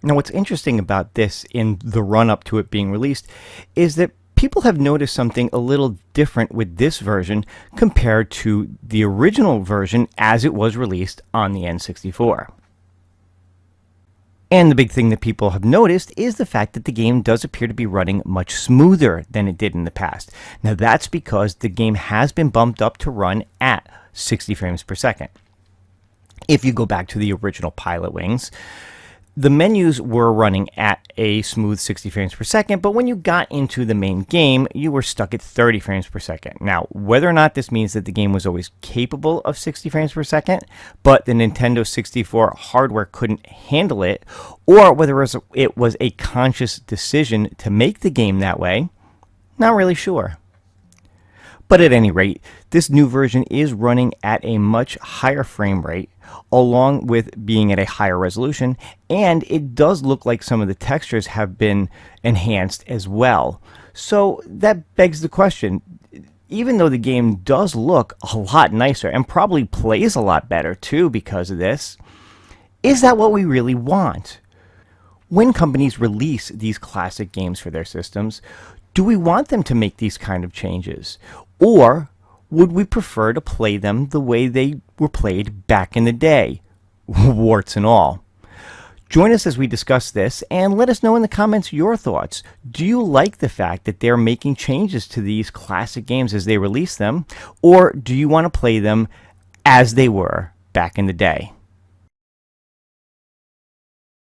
Now, what's interesting about this in the run-up to it being released is that people have noticed something a little different with this version compared to the original version as it was released on the N64. And the big thing that people have noticed is the fact that the game does appear to be running much smoother than it did in the past. Now that's because the game has been bumped up to run at 60 frames per second. If you go back to the original Pilot Wings, the menus were running at a smooth 60 frames per second, but when you got into the main game, you were stuck at 30 frames per second. Now, whether or not this means that the game was always capable of 60 frames per second, but the Nintendo 64 hardware couldn't handle it, or whether it was a conscious decision to make the game that way, not really sure. But at any rate, this new version is running at a much higher frame rate, along with being at a higher resolution, and it does look like some of the textures have been enhanced as well. So that begs the question, even though the game does look a lot nicer and probably plays a lot better too because of this, is that what we really want? When companies release these classic games for their systems, do we want them to make these kind of changes? Or would we prefer to play them the way they were played back in the day, warts and all? Join us as we discuss this and let us know in the comments your thoughts. Do you like the fact that they're making changes to these classic games as they release them, or do you want to play them as they were back in the day?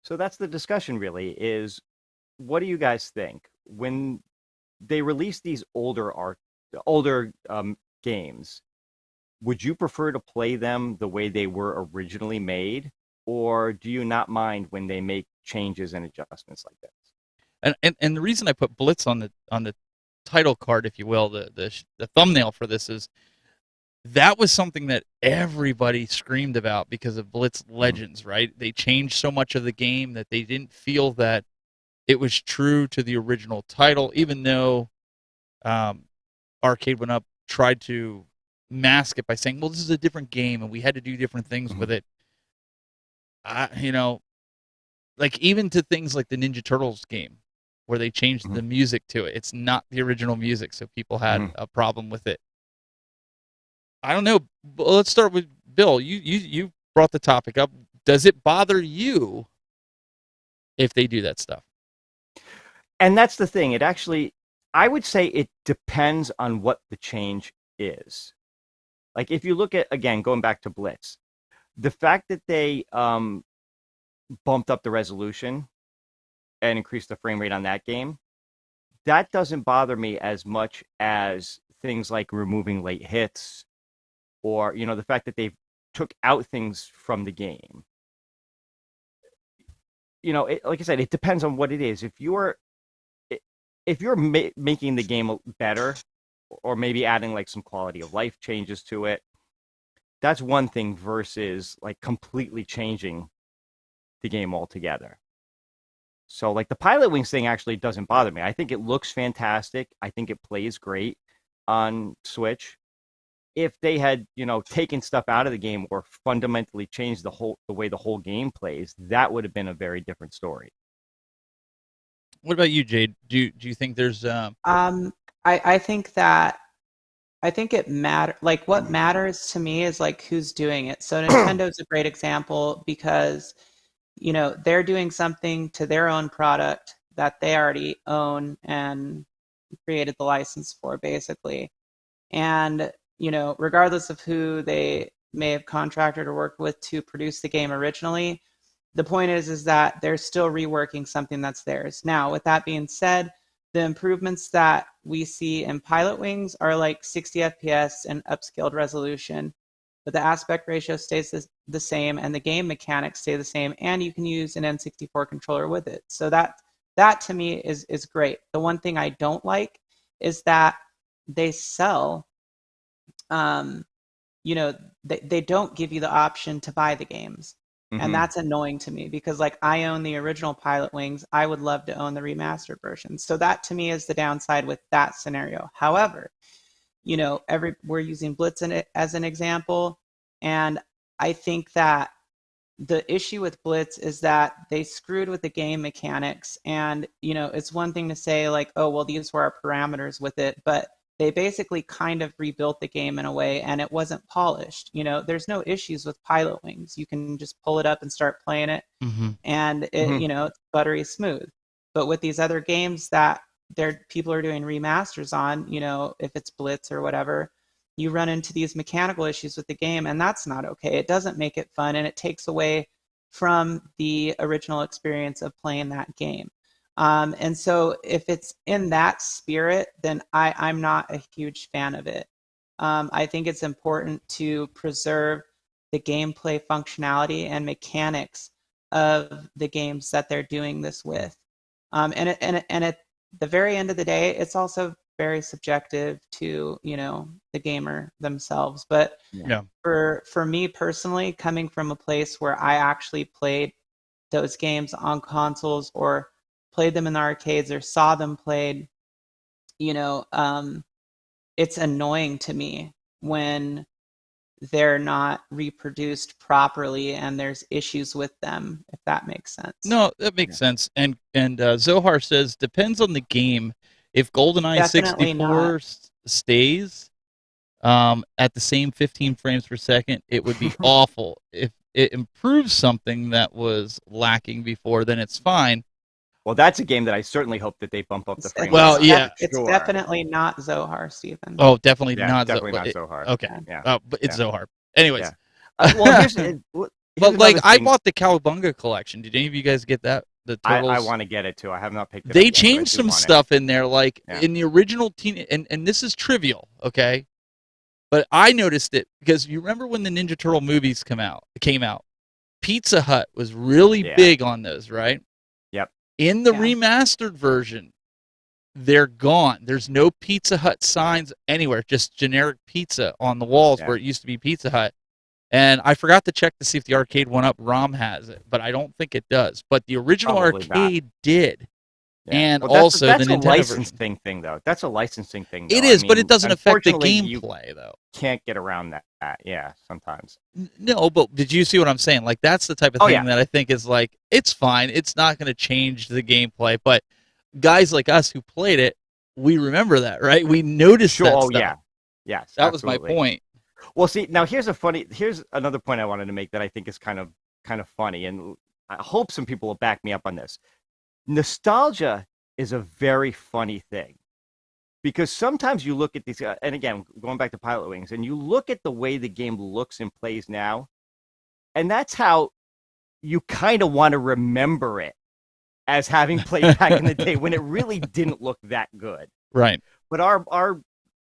So that's the discussion really, is what do you guys think? When they release these older games, would you prefer to play them the way they were originally made, or do you not mind when they make changes and adjustments like this? And the reason I put Blitz on the title card, if you will, the thumbnail for this is that was something that everybody screamed about because of Blitz Legends, right? They changed so much of the game that they didn't feel that it was true to the original title, even though Arcade went up, tried to mask it by saying, well, this is a different game and we had to do different things with it. Like even to things like the Ninja Turtles game where they changed the music to it. It's not the original music, so people had a problem with it. I don't know. Let's start with Bill. You brought the topic up. Does it bother you if they do that stuff? And that's the thing. It actually, I would say it depends on what the change is. Like if you look at, again, going back to Blitz, the fact that they bumped up the resolution and increased the frame rate on that game, that doesn't bother me as much as things like removing late hits, or the fact that they took out things from the game. Like I said, it depends on what it is. If you're making the game better, or maybe adding like some quality of life changes to it, that's one thing versus like completely changing the game altogether. So like the Pilot Wings thing actually doesn't bother me. I think it looks fantastic. I think it plays great on Switch. If they had, taken stuff out of the game or fundamentally changed the way the whole game plays, that would have been a very different story. What about you, Jayde? Do you think there's I think that I think it like what matters to me is like who's doing it. So Nintendo's a great example because, you know, they're doing something to their own product that they already own and created the license for, basically. And, you know, regardless of who they may have contracted or worked with to produce the game originally, the point is that they're still reworking something that's theirs. Now, with that being said, the improvements that we see in Pilot Wings are like 60 FPS and upscaled resolution, but the aspect ratio stays the same and the game mechanics stay the same, and you can use an N64 controller with it. So that to me is great. The one thing I don't like is that they sell, you know, they don't give you the option to buy the games. And that's annoying to me because, like, I own the original Pilot Wings. I would love to own the remastered version. So that to me is the downside with that scenario. However, you know, we're using Blitz as an example, and I think that the issue with Blitz is that they screwed with the game mechanics. And, you know, it's one thing to say like, oh, well, these were our parameters with it, but they basically kind of rebuilt the game in a way, and it wasn't polished. You know, there's no issues with Pilot Wings. You can just pull it up and start playing it, and it, you know, it's buttery smooth. But with these other games that people are doing remasters on, you know, if it's Blitz or whatever, you run into these mechanical issues with the game, and that's not okay. It doesn't make it fun, and it takes away from the original experience of playing that game. And so if it's in that spirit, then I'm not a huge fan of it. I think it's important to preserve the gameplay functionality and mechanics of the games that they're doing this with. And at the very end of the day, it's also very subjective to, you know, the gamer themselves. But for me personally, coming from a place where I actually played those games on consoles or played them in the arcades or saw them played, you know, it's annoying to me when they're not reproduced properly and there's issues with them, if that makes sense. No, that makes sense. And Zohar says, depends on the game. If GoldenEye Definitely 64 stays at the same 15 frames per second, it would be awful. If it improves something that was lacking before, then it's fine. Well, that's a game that I certainly hope that they bump up the frame. Well, yeah. It's definitely not Zohar, Stephen. Oh, definitely not definitely not Zohar. Okay. Yeah. But it's Zohar. Anyways. Well, here's but like, I bought the Cowabunga collection. Did any of you guys get that? The Turtles? I want to get it too. I have not picked it up. They changed some stuff in there, like in the original and this is trivial, okay? But I noticed it because you remember when the Ninja Turtle movies came out? Pizza Hut was really big on those, right? Yep. In the remastered version, they're gone. There's no Pizza Hut signs anywhere, just generic pizza on the walls where it used to be Pizza Hut. And I forgot to check to see if the arcade one-up ROM has it, but I don't think it does. But the original arcade did. Yeah. And also that's the Nintendo a licensing version. thing, though. That's a licensing thing, though. It is, but it doesn't affect the gameplay, though. Can't get around that. Yeah, sometimes. No, but did you see what I'm saying? Like, that's the type of thing that I think is like, it's fine. It's not going to change the gameplay. But guys like us who played it, we remember that, right? We noticed that stuff. Yeah. Yes, that was my point. Well, see, now here's another point I wanted to make that I think is kind of funny, and I hope some people will back me up on this. Nostalgia is a very funny thing, because sometimes you look at these, and again, going back to Pilot Wings, and you look at the way the game looks and plays now, and that's how you kind of want to remember it as having played back in the day when it really didn't look that good. Right. But our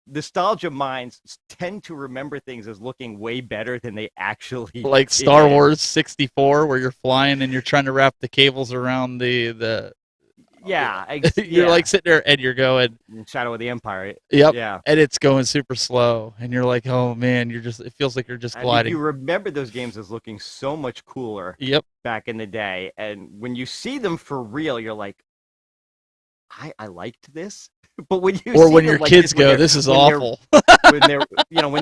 nostalgia minds tend to remember things as looking way better than they actually like Star Wars 64, where you're flying and you're trying to wrap the cables around the you're like sitting there and you're going Shadow of the Empire. Yep. Yeah. And it's going super slow and you're like, oh man, it feels like you're just gliding. You remember those games as looking so much cooler back in the day, and when you see them for real, you're like, I liked this. But when you when your kids go, this is awful. when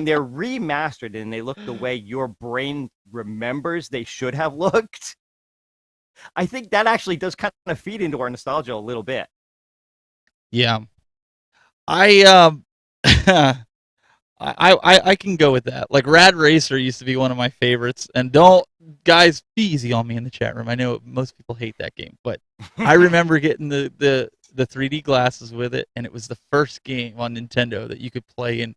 they're remastered and they look the way your brain remembers they should have looked, I think that actually does kind of feed into our nostalgia a little bit. Yeah. I I can go with that. Like Rad Racer used to be one of my favorites, and don't guys be easy on me in the chat room. I know most people hate that game, but I remember getting the 3D glasses with it, and it was the first game on Nintendo that you could play in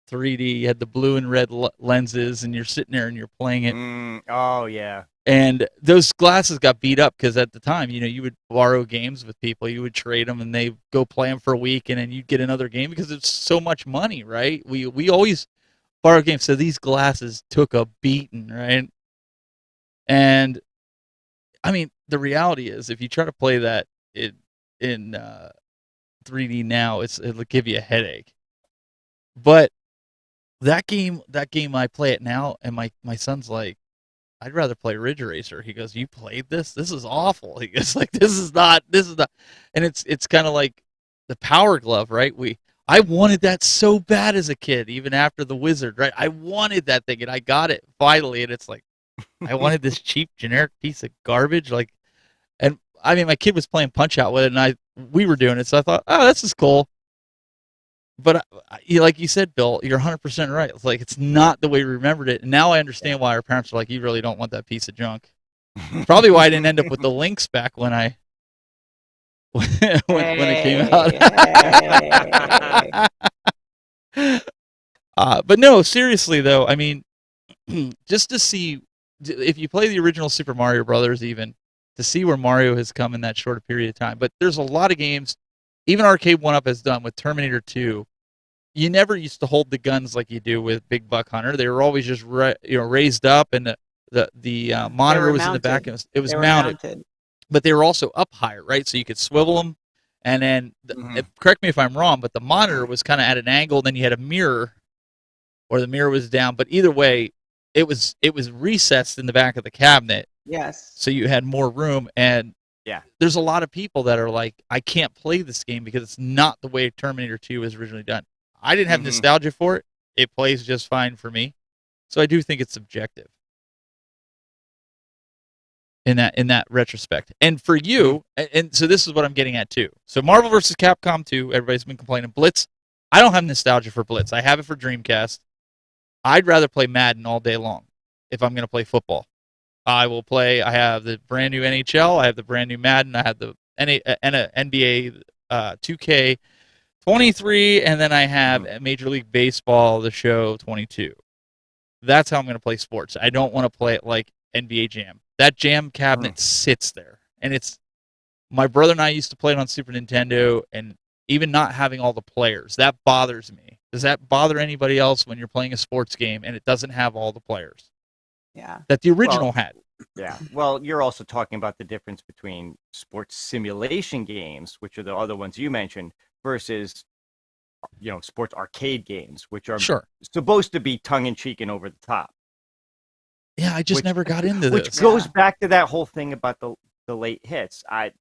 3D. You had the blue and red lenses, and you're sitting there and you're playing it. Oh yeah. And those glasses got beat up because at the time, you would borrow games with people. You would trade them, and they go play them for a week, and then you'd get another game because it's so much money, right? We always borrow games, so these glasses took a beating, right? And I mean, the reality is, if you try to play that in 3D now, it'll give you a headache. But that game, I play it now, and my son's like, I'd rather play Ridge Racer. He goes, you played this? This is awful. He goes, like, this is not, and it's kind of like the Power Glove, right? I wanted that so bad as a kid, even after the Wizard, right? I wanted that thing, and I got it finally, and it's like, I wanted this cheap, generic piece of garbage, like, and I mean, my kid was playing Punch-Out with it, and we were doing it, so I thought, oh, this is cool. But like you said, Bill, you're 100% right. It's like it's not the way we remembered it. And now I understand why our parents were like, "You really don't want that piece of junk." Probably why I didn't end up with the Lynx back when when it came out. But no, seriously though, I mean, just to see if you play the original Super Mario Brothers, even to see where Mario has come in that short period of time. But there's a lot of games. Even Arcade 1-Up has done with Terminator 2. You never used to hold the guns like you do with Big Buck Hunter. They were always just raised up, and the monitor was in the back. And it was mounted. But they were also up higher, right? So you could swivel them. And then, correct me if I'm wrong, but the monitor was kind of at an angle. Then you had a mirror, or the mirror was down. But either way, it was recessed in the back of the cabinet. Yes. So you had more room, and yeah, there's a lot of people that are like, I can't play this game because it's not the way Terminator 2 was originally done. I didn't have nostalgia for it. It plays just fine for me. So I do think it's subjective in that retrospect. And for you, and so this is what I'm getting at too. So Marvel vs. Capcom 2, everybody's been complaining. Blitz, I don't have nostalgia for Blitz. I have it for Dreamcast. I'd rather play Madden all day long if I'm going to play football. I have the brand new NHL, I have the brand new Madden, I have the NBA 2K 23, and then I have Major League Baseball, the show 22. That's how I'm going to play sports. I don't want to play it like NBA Jam. That Jam cabinet sits there. And my brother and I used to play it on Super Nintendo, and even not having all the players, that bothers me. Does that bother anybody else when you're playing a sports game and it doesn't have all the players? Yeah. That the original had. Yeah. Well, you're also talking about the difference between sports simulation games, which are the other ones you mentioned, versus sports arcade games, which are supposed to be tongue-in-cheek and over the top. Yeah, I just never got into this. Which goes back to that whole thing about the late hits. I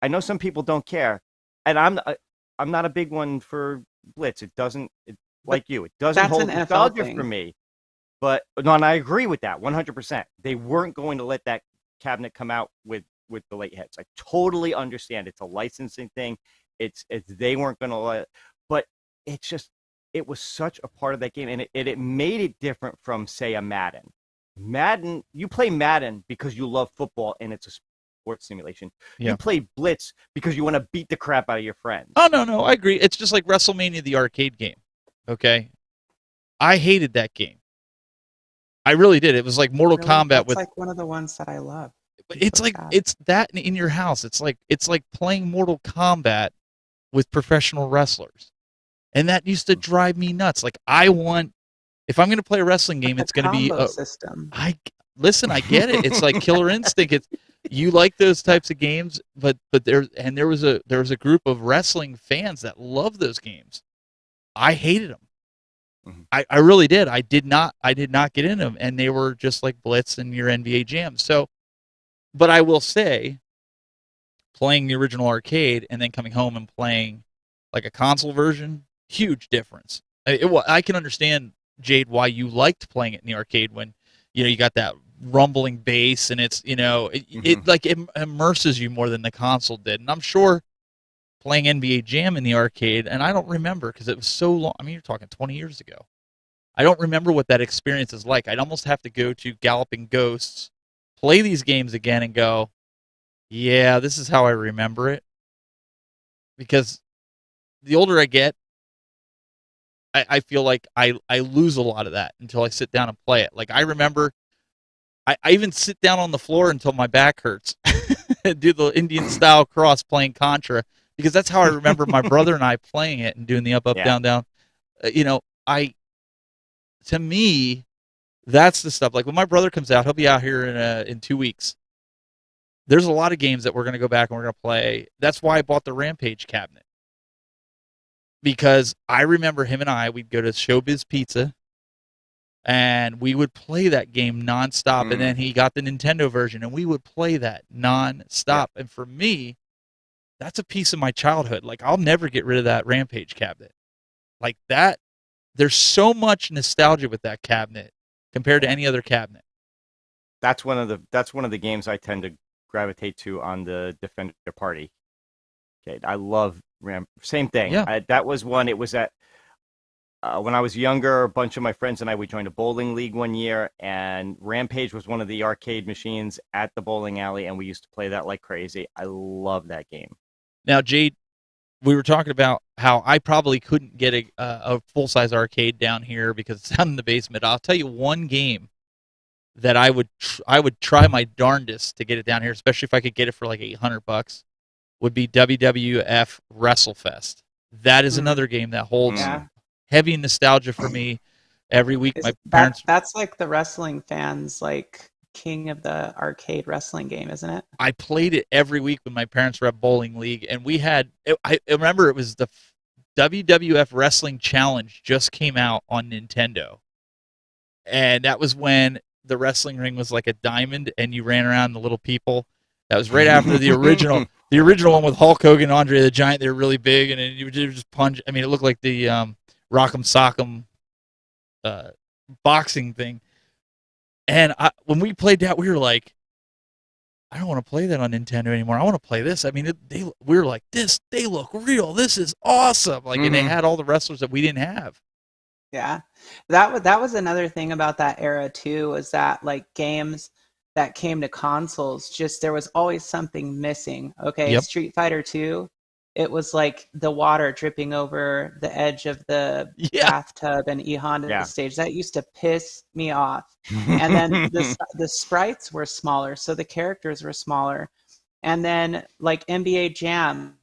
know some people don't care, and I'm not a big one for Blitz. It doesn't hold nostalgia for me. But no, and I agree with that 100%. They weren't going to let that cabinet come out with the late hits. I totally understand. It's a licensing thing. It's they weren't going to let. But it was such a part of that game, and it made it different from, say, a Madden. Madden, you play Madden because you love football and it's a sports simulation. Yeah. You play Blitz because you want to beat the crap out of your friends. Oh no, I agree. It's just like WrestleMania, the arcade game. Okay, I hated that game. I really did. It was like Mortal Kombat with like one of the ones that I love. It's like it's that in your house. It's like playing Mortal Kombat with professional wrestlers, and that used to drive me nuts. Like if I'm going to play a wrestling game, it's going to be a system. I get it. It's like Killer Instinct. You like those types of games, but there was a group of wrestling fans that love those games. I hated them. I really did. I did not get into them, and they were just like Blitz and your NBA Jam. So, but I will say, playing the original arcade and then coming home and playing like a console version, huge difference. I can understand, Jayde, why you liked playing it in the arcade when you got that rumbling bass, and it's it immerses you more than the console did. And I'm sure playing NBA Jam in the arcade, and I don't remember because it was so long. I mean, you're talking 20 years ago. I don't remember what that experience is like. I'd almost have to go to Galloping Ghosts, play these games again, and go, yeah, this is how I remember it. Because the older I get, I feel like I lose a lot of that until I sit down and play it. Like, I remember, I even sit down on the floor until my back hurts and do the Indian style cross playing Contra, because that's how I remember my brother and I playing it and doing the up, down, down. To me, that's the stuff. Like, when my brother comes out, he'll be out here in 2 weeks. There's a lot of games that we're going to go back and we're going to play. That's why I bought the Rampage cabinet. Because I remember him and we'd go to Showbiz Pizza, and we would play that game nonstop. And then he got the Nintendo version, and we would play that nonstop. Yeah. And for me, that's a piece of my childhood. Like, I'll never get rid of that Rampage cabinet. Like that, there's so much nostalgia with that cabinet compared to any other cabinet. That's one of the games I tend to gravitate to on the Defender Party. Okay, I love same thing. Yeah. That was one. It was at when I was younger. A bunch of my friends and I, we joined a bowling league one year, and Rampage was one of the arcade machines at the bowling alley, and we used to play that like crazy. I love that game. Now, Jayde, we were talking about how I probably couldn't get a full-size arcade down here because it's down in the basement. I'll tell you one game that I would try my darndest to get it down here, especially if I could get it for like $800, would be WWF WrestleFest. That is another game that holds heavy nostalgia for me. Every week, my parents. That's like the wrestling fans, like king of the arcade wrestling game, isn't it? I played it every week when my parents were at bowling league, and we had. I remember it was the WWF Wrestling Challenge just came out on Nintendo, and that was when the wrestling ring was like a diamond, and you ran around the little people. That was right after the original. The original one with Hulk Hogan, Andre the Giant, they were really big, and you would just punch. I mean, it looked like the Rock'em Sock'em boxing thing. And when we played that, we were like, I don't want to play that on Nintendo anymore. I want to play this. I mean, we were like, they look real. This is awesome. Like, and they had all the wrestlers that we didn't have. Yeah, that was another thing about that era too, was that like games that came to consoles, just there was always something missing. Okay, Yep. Street Fighter 2, it was like the water dripping over the edge of the bathtub and E-Honda stage. That used to piss me off. And then the sprites were smaller, so the characters were smaller. And then like NBA Jam,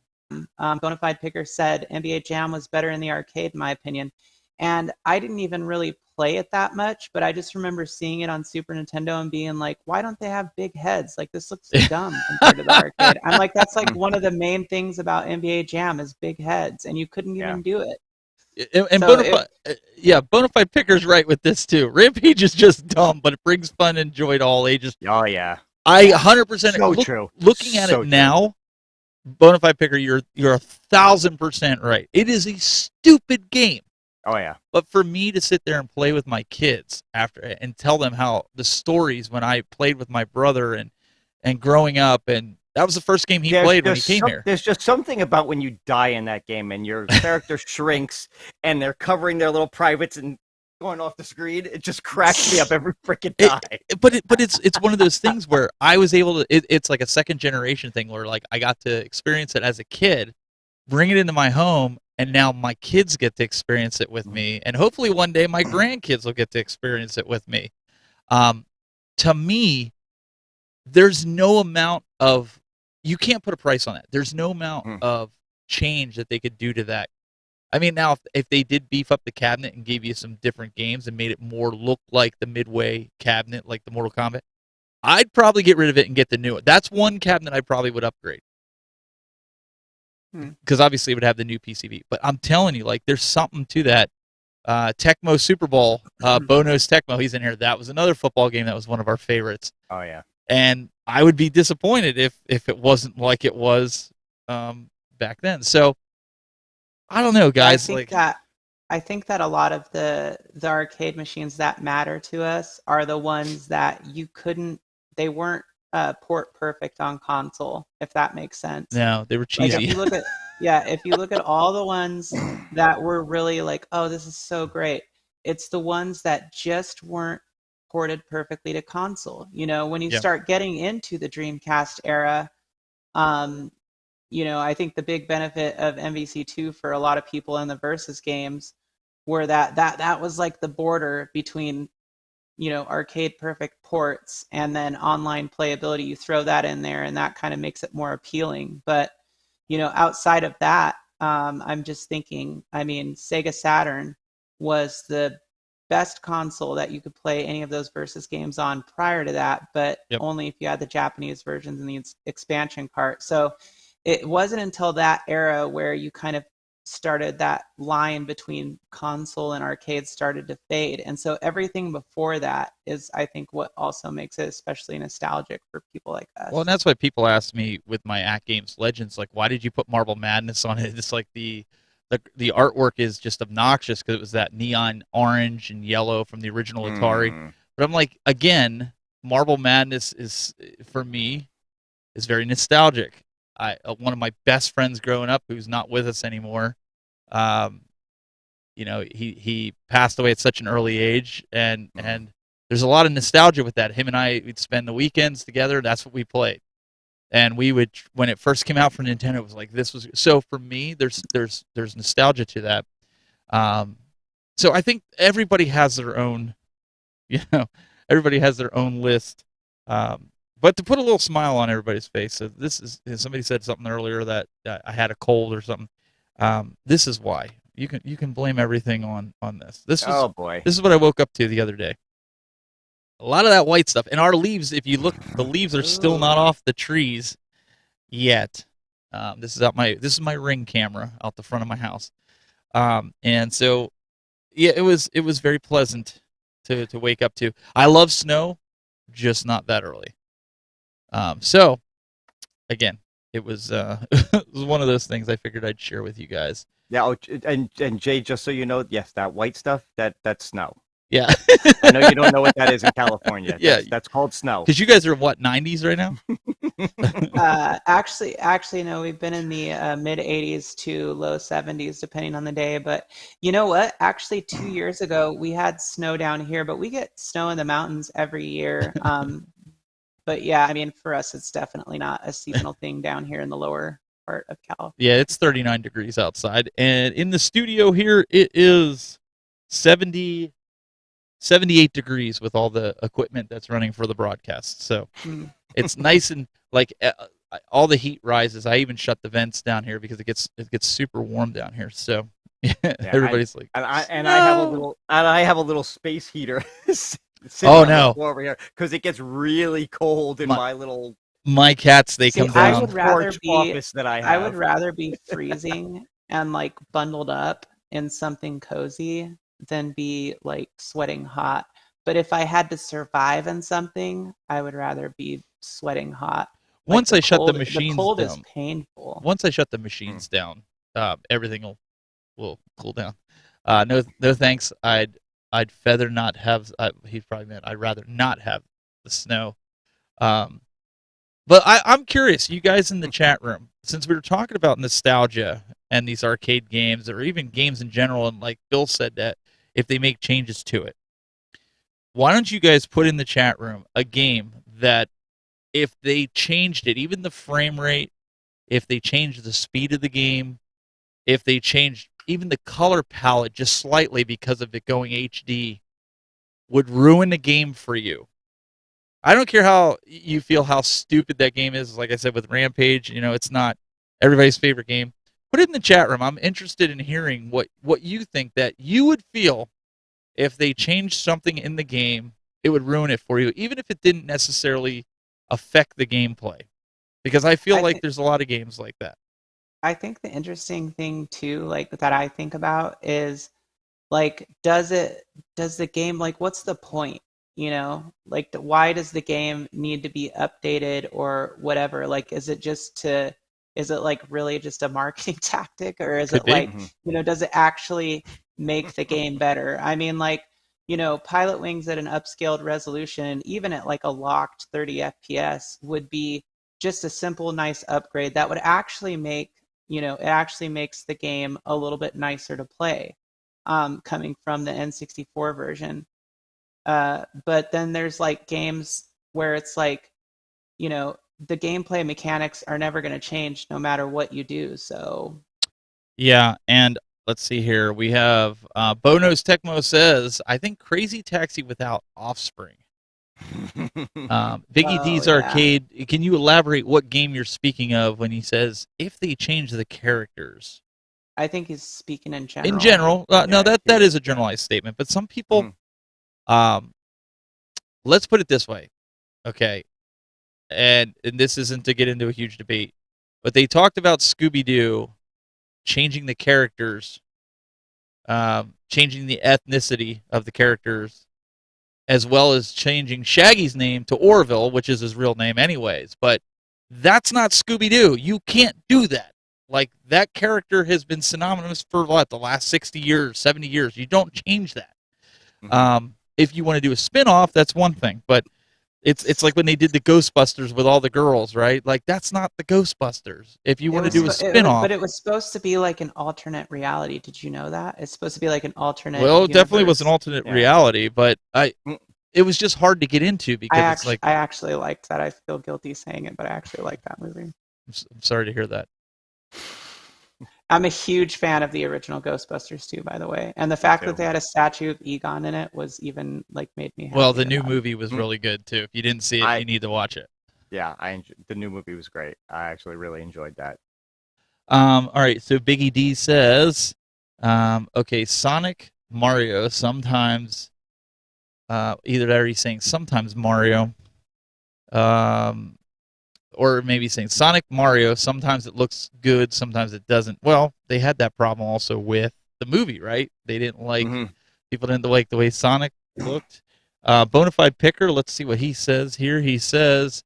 Bonafide Picker said NBA Jam was better in the arcade, in my opinion. And I didn't even really play it that much, but I just remember seeing it on Super Nintendo and being like, why don't they have big heads? Like, this looks dumb compared to the arcade. I'm like, that's like one of the main things about NBA Jam is big heads, and you couldn't even do it. And Bonafide Picker's right with this too. Rampage is just dumb, but it brings fun and joy to all ages. Oh yeah, I 100% true. Looking at it now, Bonafide Picker, you're 1,000% right. It is a stupid game. Oh yeah. But for me to sit there and play with my kids after and tell them how the stories when I played with my brother and growing up, and that was the first game he played when he came here. There's just something about when you die in that game and your character shrinks and they're covering their little privates and going off the screen. It just cracks me up every freaking time. But it's one of those things where I was able to. It's like a second generation thing where like I got to experience it as a kid, bring it into my home. And now my kids get to experience it with me. And hopefully one day my grandkids will get to experience it with me. To me, there's no amount of... You can't put a price on that. There's no amount of change that they could do to that. I mean, now, if they did beef up the cabinet and gave you some different games and made it more look like the Midway cabinet, like the Mortal Kombat, I'd probably get rid of it and get the new one. That's one cabinet I probably would upgrade. Because obviously it would have the new PCB. But I'm telling you, like, there's something to that. Tecmo Super Bowl, Bono's Tecmo, he's in here. That was another football game that was one of our favorites. Oh, yeah. And I would be disappointed if it wasn't like it was back then. So, I don't know, guys. I think that a lot of the arcade machines that matter to us are the ones that they weren't port perfect on console, if that makes sense. No, they were cheesy. Like Yeah, if you look at all the ones that were really like, oh, this is so great, it's the ones that just weren't ported perfectly to console. When you Yeah. start getting into the Dreamcast era, um, I think the big benefit of MVC2 for a lot of people in the Versus games were that was like the border between arcade perfect ports and then online playability. You throw that in there, and that kind of makes it more appealing. But outside of that, I'm just thinking. I mean, Sega Saturn was the best console that you could play any of those Versus games on prior to that, but Yep. only if you had the Japanese versions and the expansion cart. So it wasn't until that era where you kind of started that line between console and arcade started to fade. And so everything before that is, I think, what also makes it especially nostalgic for people like us. Well, and that's why people ask me with my AtGames Legends, like, why did you put Marble Madness on it? It's like the artwork is just obnoxious because it was that neon orange and yellow from the original Atari. But I'm like, again, Marble Madness is, for me, is very nostalgic. One of my best friends growing up, who's not with us anymore, he passed away at such an early age, and there's a lot of nostalgia with that. Him and I would spend the weekends together. That's what we played, and we would, when it first came out for Nintendo, it was like, this was so. For me, there's nostalgia to that. So I think everybody has their own, everybody has their own list. But to put a little smile on everybody's face, so this is, somebody said something earlier that I had a cold or something. This is why you can blame everything on this. Oh boy, this is what I woke up to the other day. A lot of that white stuff, and our leaves. If you look, the leaves are still not off the trees yet. This is my Ring camera out the front of my house, and so yeah, it was very pleasant to wake up to. I love snow, just not that early. So, again, it was it was one of those things I figured I'd share with you guys. Yeah, and Jay, just so you know, yes, that white stuff, that's snow. Yeah. I know you don't know what that is in California. Yeah. That's called snow. Because you guys are, what, 90s right now? Actually, no, we've been in the mid 80s to low 70s, depending on the day. But you know what? Actually, 2 years ago, we had snow down here, but we get snow in the mountains every year. But yeah, I mean, for us, it's definitely not a seasonal thing down here in the lower part of Cal. Yeah, it's 39 degrees outside. And in the studio here, it is 78 degrees with all the equipment that's running for the broadcast. So it's nice, and like all the heat rises. I even shut the vents down here because it gets super warm down here. So everybody's like, I have a little space heater. Oh no! Over here because it gets really cold in my little. My cats, they come down. I would rather office that I have. I would rather be freezing and like bundled up in something cozy than be like sweating hot. But if I had to survive in something, I would rather be sweating hot. Once I shut the machines down, the cold is painful. Once I shut the machines down, everything will cool down. No thanks. I'd rather not have. He probably meant I'd rather not have the snow. But I'm curious, you guys in the chat room, since we were talking about nostalgia and these arcade games, or even games in general, and like Bill said, that if they make changes to it, why don't you guys put in the chat room a game that if they changed it, even the frame rate, if they changed the speed of the game, if they changed even the color palette just slightly because of it going HD, would ruin the game for you? I don't care how you feel, how stupid that game is. Like I said, with Rampage, it's not everybody's favorite game. Put it in the chat room. I'm interested in hearing what you think that you would feel if they changed something in the game. It would ruin it for you, even if it didn't necessarily affect the gameplay. Because I feel like there's a lot of games like that. I think the interesting thing too, like that I think about is, like, does the game, like, what's the point? Like, why does the game need to be updated or whatever? Like, is it like really just a marketing tactic, or is it like, does it actually make the game better? I mean, like, Pilot Wings at an upscaled resolution, even at like a locked 30 FPS, would be just a simple, nice upgrade that would actually make it actually makes the game a little bit nicer to play, coming from the N64 version. But then there's like games where it's like, the gameplay mechanics are never going to change no matter what you do. So Yeah, and let's see here. We have Bonos Tecmo says, I think Crazy Taxi without Offspring. Biggie D's yeah. Arcade. Can you elaborate what game you're speaking of when he says if they change the characters? I think he's speaking in general. In general, no, that is a generalized statement. But some people, let's put it this way, okay? And this isn't to get into a huge debate, but they talked about Scooby-Doo changing the characters, changing the ethnicity of the characters, as well as changing Shaggy's name to Orville, which is his real name anyways. But that's not Scooby-Doo. You can't do that. Like, that character has been synonymous for, the last 60 years, 70 years. You don't change that. If you want to do a spin-off, that's one thing. But it's like when they did the Ghostbusters with all the girls, right? Like, that's not the Ghostbusters. If you want to do a spin-off... But it was supposed to be like an alternate reality. Did you know that? It's supposed to be like an alternate Well, it definitely universe. was an alternate reality, but it was just hard to get into because I actually liked that. I feel guilty saying it, but I actually liked that movie. I'm sorry to hear that. I'm a huge fan of the original Ghostbusters too, by the way. And the fact that they had a statue of Egon in it was even made me happy. Well, the new movie was really good too. If you didn't see it, you need to watch it. Yeah, the new movie was great. I actually really enjoyed that. All right, so Biggie D says, okay, Sonic, Mario, sometimes, either that or he's saying sometimes Mario, or maybe saying Sonic, Mario, sometimes it looks good, sometimes it doesn't. Well, they had that problem also with the movie, right? They didn't like, people didn't like the way Sonic looked. Bonafide Picker, let's see what he says here. He says,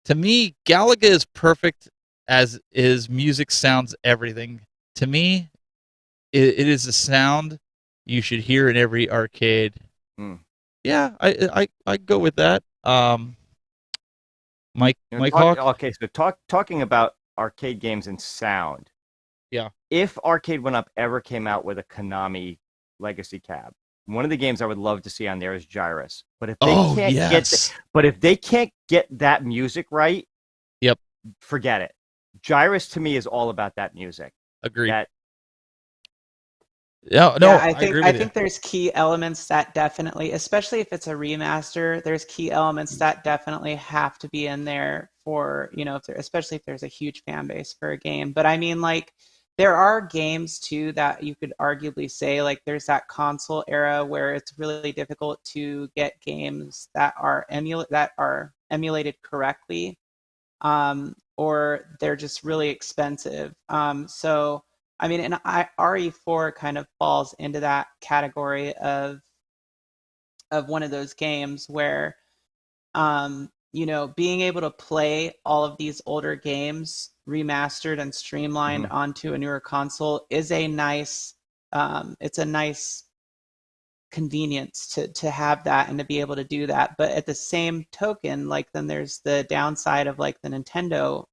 to me, Galaga is perfect as his music sounds everything. To me, it is a sound you should hear in every arcade. Yeah, I go with that. Mike Hawk? Okay, so talking about arcade games and sound. Yeah. If Arcade 1-Up ever came out with a Konami legacy cab, one of the games I would love to see on there is Gyrus. But if they can't get that music right, forget it. Gyrus to me is all about that music. Agreed. I think there's key elements that definitely, especially if it's a remaster, there's key elements that definitely have to be in there for, especially if there's a huge fan base for a game. But I mean, like, there are games too that you could arguably say, like, there's that console era where it's really difficult to get games that are emulated correctly, or they're just really expensive. So I mean, and RE4 kind of falls into that category of one of those games where, being able to play all of these older games remastered and streamlined onto a newer console is a nice, it's a nice convenience to have that and to be able to do that. But at the same token, like, then there's the downside of like the Nintendo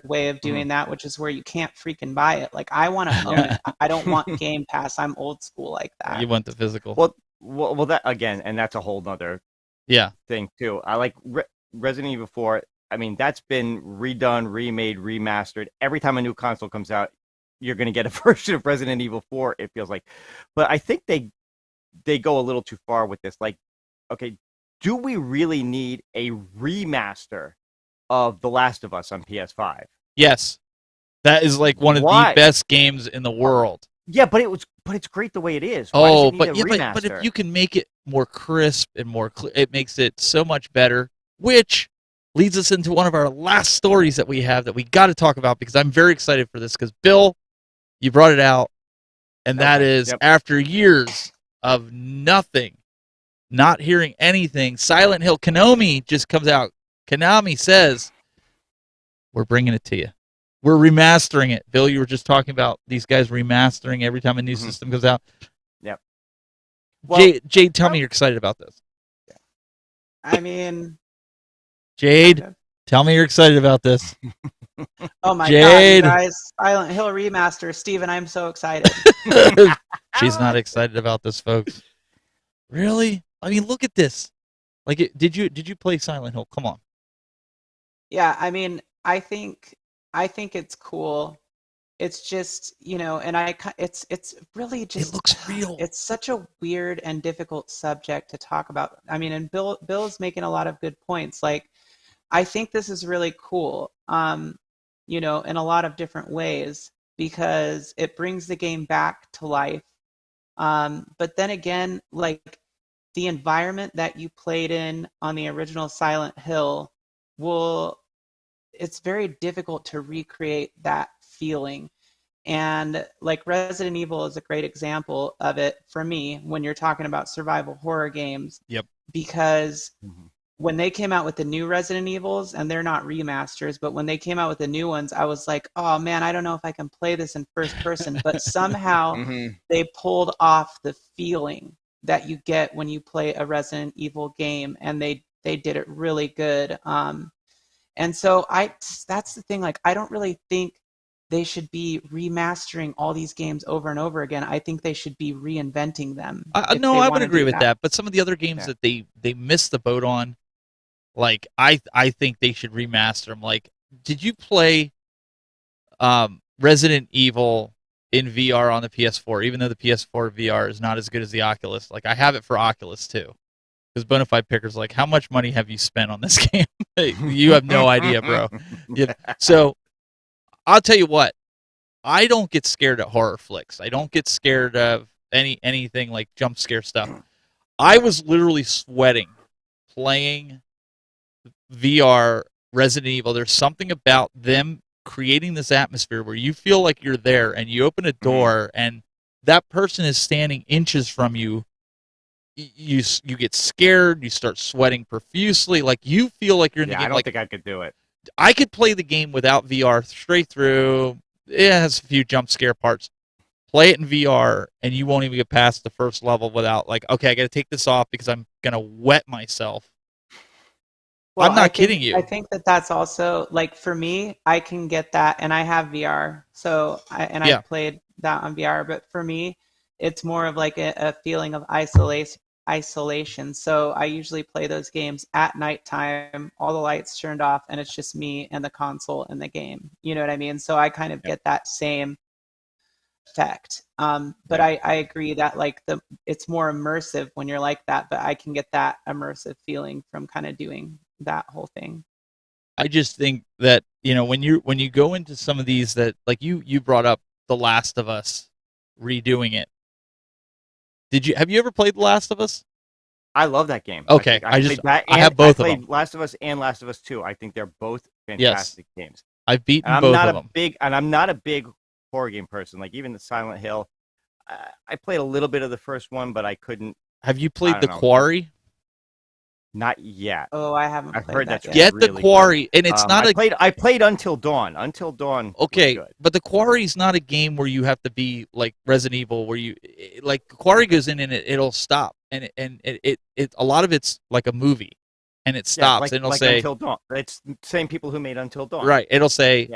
way of doing that, which is where you can't freaking buy it. Like, I want to own it. I don't want Game Pass. I'm old school like that. You want the physical. Well, that again, and that's a whole nother thing too. I like Resident Evil 4. I mean, that's been redone, remade, remastered. Every time a new console comes out, you're going to get a version of Resident Evil 4, it feels like. But I think they go a little too far with this. Like, okay, do we really need a remaster of The Last of Us on PS5? Yes. That is like one of the best games in the world. Yeah, but it's great the way it is. But if you can make it more crisp and more clear, it makes it so much better, which leads us into one of our last stories that we have that we got to talk about, because I'm very excited for this, because Bill, you brought it out, and that is after years of nothing, not hearing anything, Silent Hill Konomi just comes out. Konami says, we're bringing it to you. We're remastering it. Bill, you were just talking about these guys remastering every time a new system comes out. Yep. Well, Jayde, tell me you're excited about this. I mean... Jayde? Tell me you're excited about this. Oh my Jayde. god, you guys! Silent Hill remaster, Steven, I'm so excited. She's not excited about this, folks. Really? I mean, look at this. Like, did you play Silent Hill? Come on. Yeah, I mean, I think it's cool. It's just, you know, and it's really just It looks real. It's such a weird and difficult subject to talk about. I mean, and Bill's making a lot of good points. Like, I think this is really cool, you know, in a lot of different ways because it brings the game back to life. But then again, like the environment that you played in on the original Silent Hill it's very difficult to recreate that feeling. And like Resident Evil is a great example of it for me when you're talking about survival horror games. Yep. Because when they came out with the new Resident Evils, and they're not remasters, but when they came out with the new ones, I was like, oh man, I don't know if I can play this in first person. But somehow they pulled off the feeling that you get when you play a Resident Evil game, and they did it really good. And so that's the thing, like I don't really think they should be remastering all these games over and over again. I think they should be reinventing them. No, I would agree with that. But some of the other games that they missed the boat on, like I think they should remaster them. Like, did you play Resident Evil in VR on the PS4? Even though the PS4 VR is not as good as the Oculus, like I have it for Oculus too. Because Bonafide Picker's like, how much money have you spent on this game? You have no idea, bro. Yeah. So I'll tell you what, I don't get scared at horror flicks. I don't get scared of anything like jump scare stuff. I was literally sweating playing VR Resident Evil. There's something about them creating this atmosphere where you feel like you're there, and you open a door and that person is standing inches from you. You get scared. You start sweating profusely. Like you feel like you're in the game. I don't think I could do it. I could play the game without VR straight through. It has a few jump scare parts. Play it in VR, and you won't even get past the first level without like, okay, I got to take this off because I'm gonna wet myself. Well, I'm not kidding you. I think that's also like for me, I can get that, and I have VR, so I played that on VR. But for me, it's more of like a feeling of isolation. So I usually play those games at nighttime, all the lights turned off, and it's just me and the console and the game. You know what I mean? So I kind of get that same effect. But I agree that like it's more immersive when you're like that, but I can get that immersive feeling from kind of doing that whole thing. I just think that, you know, when you go into some of these that like you brought up The Last of Us redoing it. Have you ever played The Last of Us? I love that game. Okay, I have both of them. I played Last of Us and Last of Us 2. I think they're both fantastic games. I've beaten both of them. I'm not a big horror game person. Like even the Silent Hill, I played a little bit of the first one, but I couldn't. Have you played The Quarry? Not yet. Oh, I haven't. I've heard that. Get really The Quarry, good. And it's not I played Until Dawn. Until Dawn. Okay, but The Quarry's not a game where you have to be like Resident Evil, where you like The Quarry goes in and it'll stop, and it a lot of it's like a movie, and it stops, and it'll say Until Dawn. It's the same people who made Until Dawn. Right. It'll say,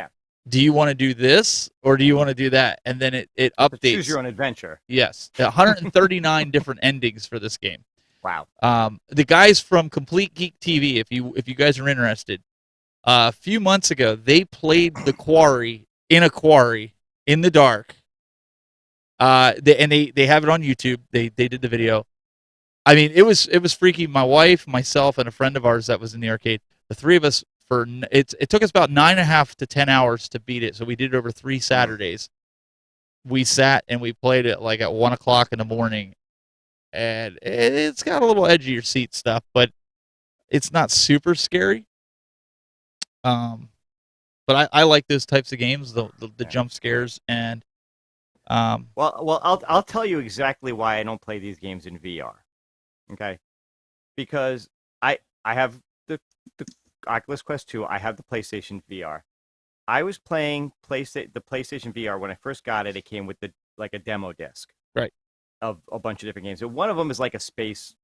do you want to do this or do you want to do that? And then it updates. Choose your own adventure. Yes, 139 different endings for this game. Wow. The guys from Complete Geek TV, if you guys are interested, a few months ago they played The Quarry in a quarry in the dark. They have it on YouTube. They did the video. I mean, it was freaky. My wife, myself, and a friend of ours that was in the arcade. The three of us it took us about 9.5 to 10 hours to beat it. So we did it over 3 Saturdays. We sat and we played it like at 1 o'clock in the morning. And it's got a little edge of your seat stuff, but it's not super scary. But I like those types of games, the jump scares, and well, I'll tell you exactly why I don't play these games in VR. Okay, because I have the Oculus Quest 2. I have the PlayStation VR. I was playing the PlayStation VR when I first got it. It came with a demo disc. Right. Of a bunch of different games. And one of them is like a space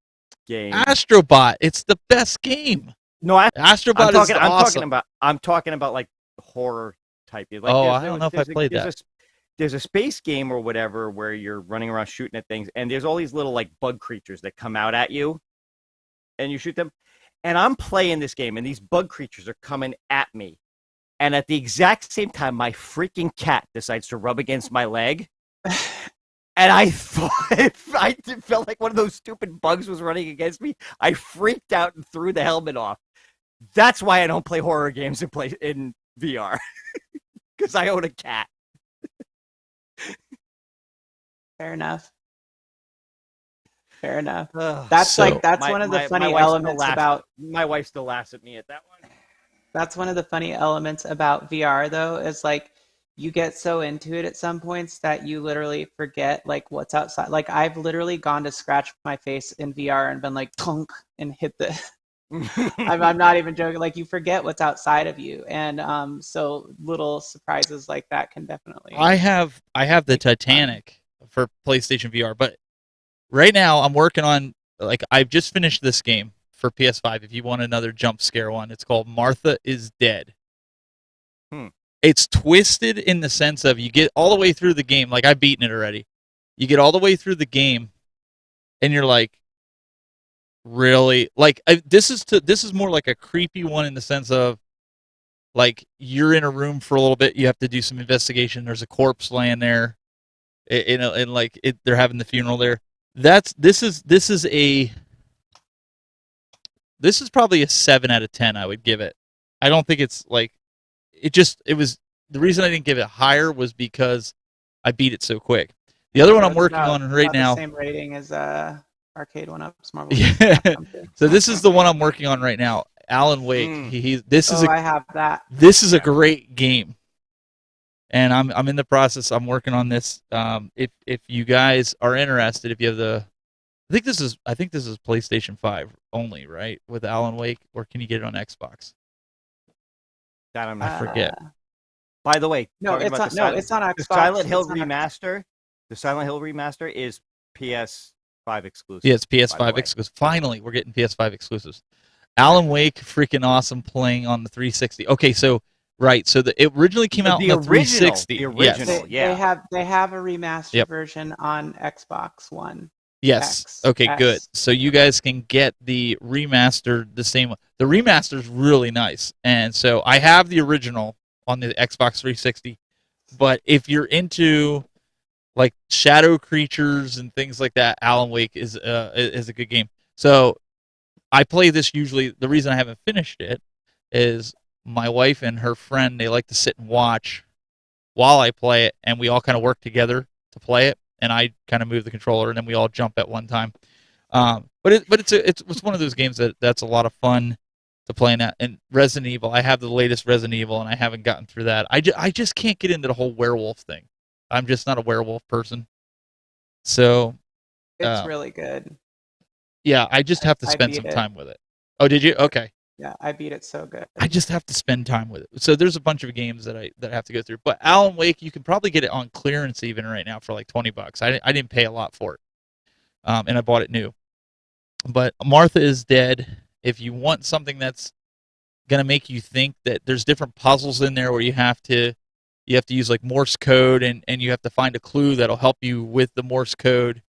game. Astrobot. It's the best game. No, Astrobot is awesome. I'm talking about like horror type. Like, I don't know if I played that. There's a space game or whatever where you're running around shooting at things, and there's all these little like bug creatures that come out at you, and you shoot them. And I'm playing this game, and these bug creatures are coming at me. And at the exact same time, my freaking cat decides to rub against my leg. And I thought, I felt like one of those stupid bugs was running against me. I freaked out and threw the helmet off. That's why I don't play horror games in VR. Because I own a cat. Fair enough. That's one of the funny elements about. My wife still laughs at me at that one. That's one of the funny elements about VR, though, is like you get so into it at some points that you literally forget like what's outside. Like I've literally gone to scratch my face in VR and been like tunk and hit the. I'm not even joking. Like you forget what's outside of you, and so little surprises like that can definitely. I have the Titanic for PlayStation VR, but right now I'm working on I've just finished this game for PS5. If you want another jump scare one, it's called Martha is Dead. It's twisted in the sense of you get all the way through the game. Like I've beaten it already. You get all the way through the game, and you're like, really? Like this is more like a creepy one in the sense of like you're in a room for a little bit. You have to do some investigation. There's a corpse laying there, and like they're having the funeral there. This is probably a 7 out of 10. I would give it. I don't think it's like it was the reason I didn't give it higher was because I beat it so quick. The other one I'm working on right now. The same rating as Arcade 1-Up's Marvel. Yeah. So this is the one I'm working on right now. Alan Wake. I have that. This is a great game, and I'm in the process. I'm working on this. If you guys are interested, if you have I think this is PlayStation 5 only, right? With Alan Wake, or can you get it on Xbox? That I forget. By the way, no, it's on Xbox. The Silent Hill remaster. The Silent Hill remaster is PS5 exclusive. Yeah, it's PS5 exclusive. Finally, we're getting PS5 exclusives. Alan Wake, freaking awesome, playing on the 360. Okay, so right, so it originally came out on the 360. The original, yes. They have a remastered version on Xbox One. Yes. Okay, good. So you guys can get the remastered the same one. The remaster's really nice. And so I have the original on the Xbox 360. But if you're into like shadow creatures and things like that, Alan Wake is a good game. So I play this usually. The reason I haven't finished it is my wife and her friend, they like to sit and watch while I play it, and we all kind of work together to play it. And I kind of move the controller, and then we all jump at one time. But it's one of those games that's a lot of fun to play in that. And Resident Evil, I have the latest Resident Evil, and I haven't gotten through that. I just can't get into the whole werewolf thing. I'm just not a werewolf person. So it's really good. Yeah, I just have to spend some time with it. Oh, did you? Okay. Yeah, I beat it so good. I just have to spend time with it. So there's a bunch of games that I have to go through. But Alan Wake, you can probably get it on clearance even right now for like $20. I didn't pay a lot for it, and I bought it new. But Martha is Dead. If you want something that's gonna make you think that there's different puzzles in there where you have to use like Morse code and you have to find a clue that'll help you with the Morse code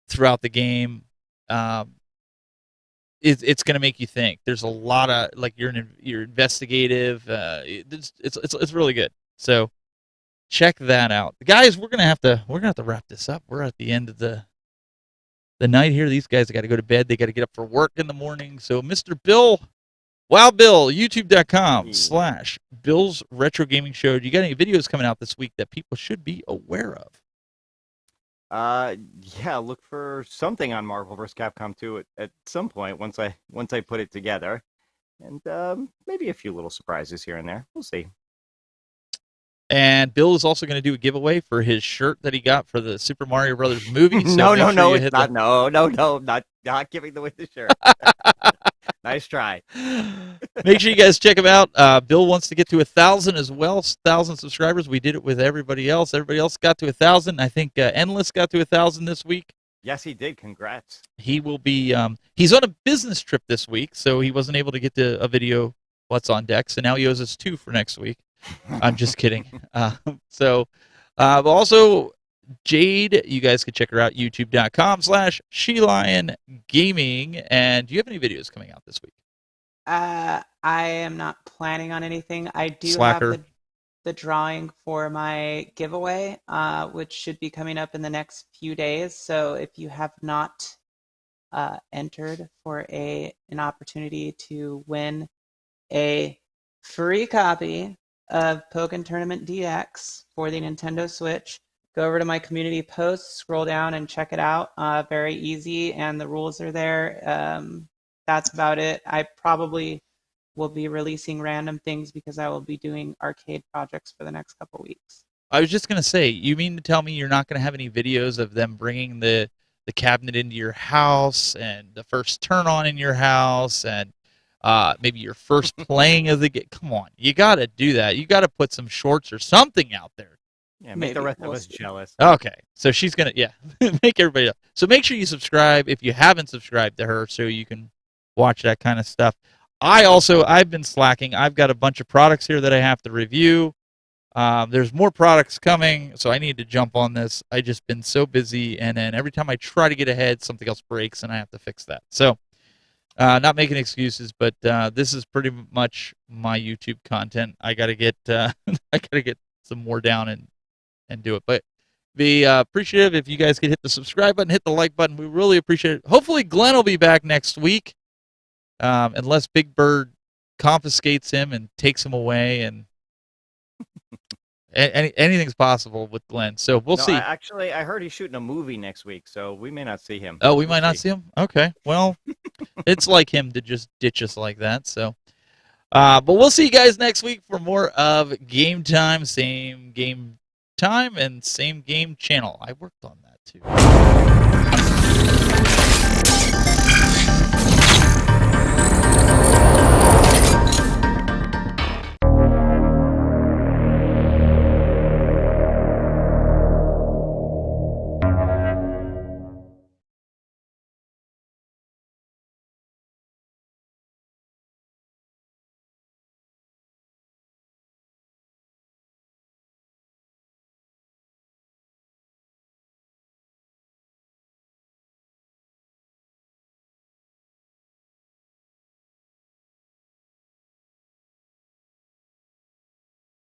throughout the game. It's going to make you think. There's a lot of like you're investigative. It's really good. So check that out, guys. We're gonna have to wrap this up. We're at the end of the night here. These guys got to go to bed. They got to get up for work in the morning. So Mr. Bill, Wow Bill, YouTube.com/Bill's Retro Gaming Show. You got any videos coming out this week that people should be aware of? Yeah, look for something on Marvel vs. Capcom 2 at some point once I put it together, and maybe a few little surprises here and there. We'll see. And Bill is also going to do a giveaway for his shirt that he got for the Super Mario Brothers movie. So no, it's not. No, not giving away the shirt. Nice try. Make sure you guys check him out. Bill wants to get to 1,000 as well. 1,000 subscribers. We did it with everybody else. Everybody else got to 1,000. I think Endless got to 1,000 this week. Yes, he did. Congrats. He will be. He's on a business trip this week, so he wasn't able to get to a video what's on deck. So now he owes us 2 for next week. I'm just kidding. But also Jayde, you guys can check her out, youtube.com/Shelion Gaming. And do you have any videos coming out this week? I am not planning on anything. I do Slacker. have the drawing for my giveaway, which should be coming up in the next few days. So if you have not entered for an opportunity to win a free copy of Pokken Tournament DX for the Nintendo Switch, go over to my community post, scroll down, and check it out. Very easy, and the rules are there. That's about it. I probably will be releasing random things because I will be doing arcade projects for the next couple weeks. I was just going to say, you mean to tell me you're not going to have any videos of them bringing the cabinet into your house and the first turn on in your house and maybe your first playing of the game? Come on, you got to do that. You got to put some shorts or something out there. Yeah, make the rest of us jealous. Okay, so she's going to, make everybody else. So make sure you subscribe if you haven't subscribed to her so you can watch that kind of stuff. I've been slacking. I've got a bunch of products here that I have to review. There's more products coming, so I need to jump on this. I've just been so busy, and then every time I try to get ahead, something else breaks, and I have to fix that. So, not making excuses, but this is pretty much my YouTube content. I gotta get some more down and do it. But be appreciative if you guys could hit the subscribe button, hit the like button. We really appreciate it. Hopefully, Glenn will be back next week. Unless Big Bird confiscates him and takes him away, and anything's possible with Glenn. So we'll see. Actually, I heard he's shooting a movie next week, so we may not see him. Oh, we might not see him? Okay. Well, it's like him to just ditch us like that. So, but we'll see you guys next week for more of Game Time. Same game time and same game channel. I worked on that too.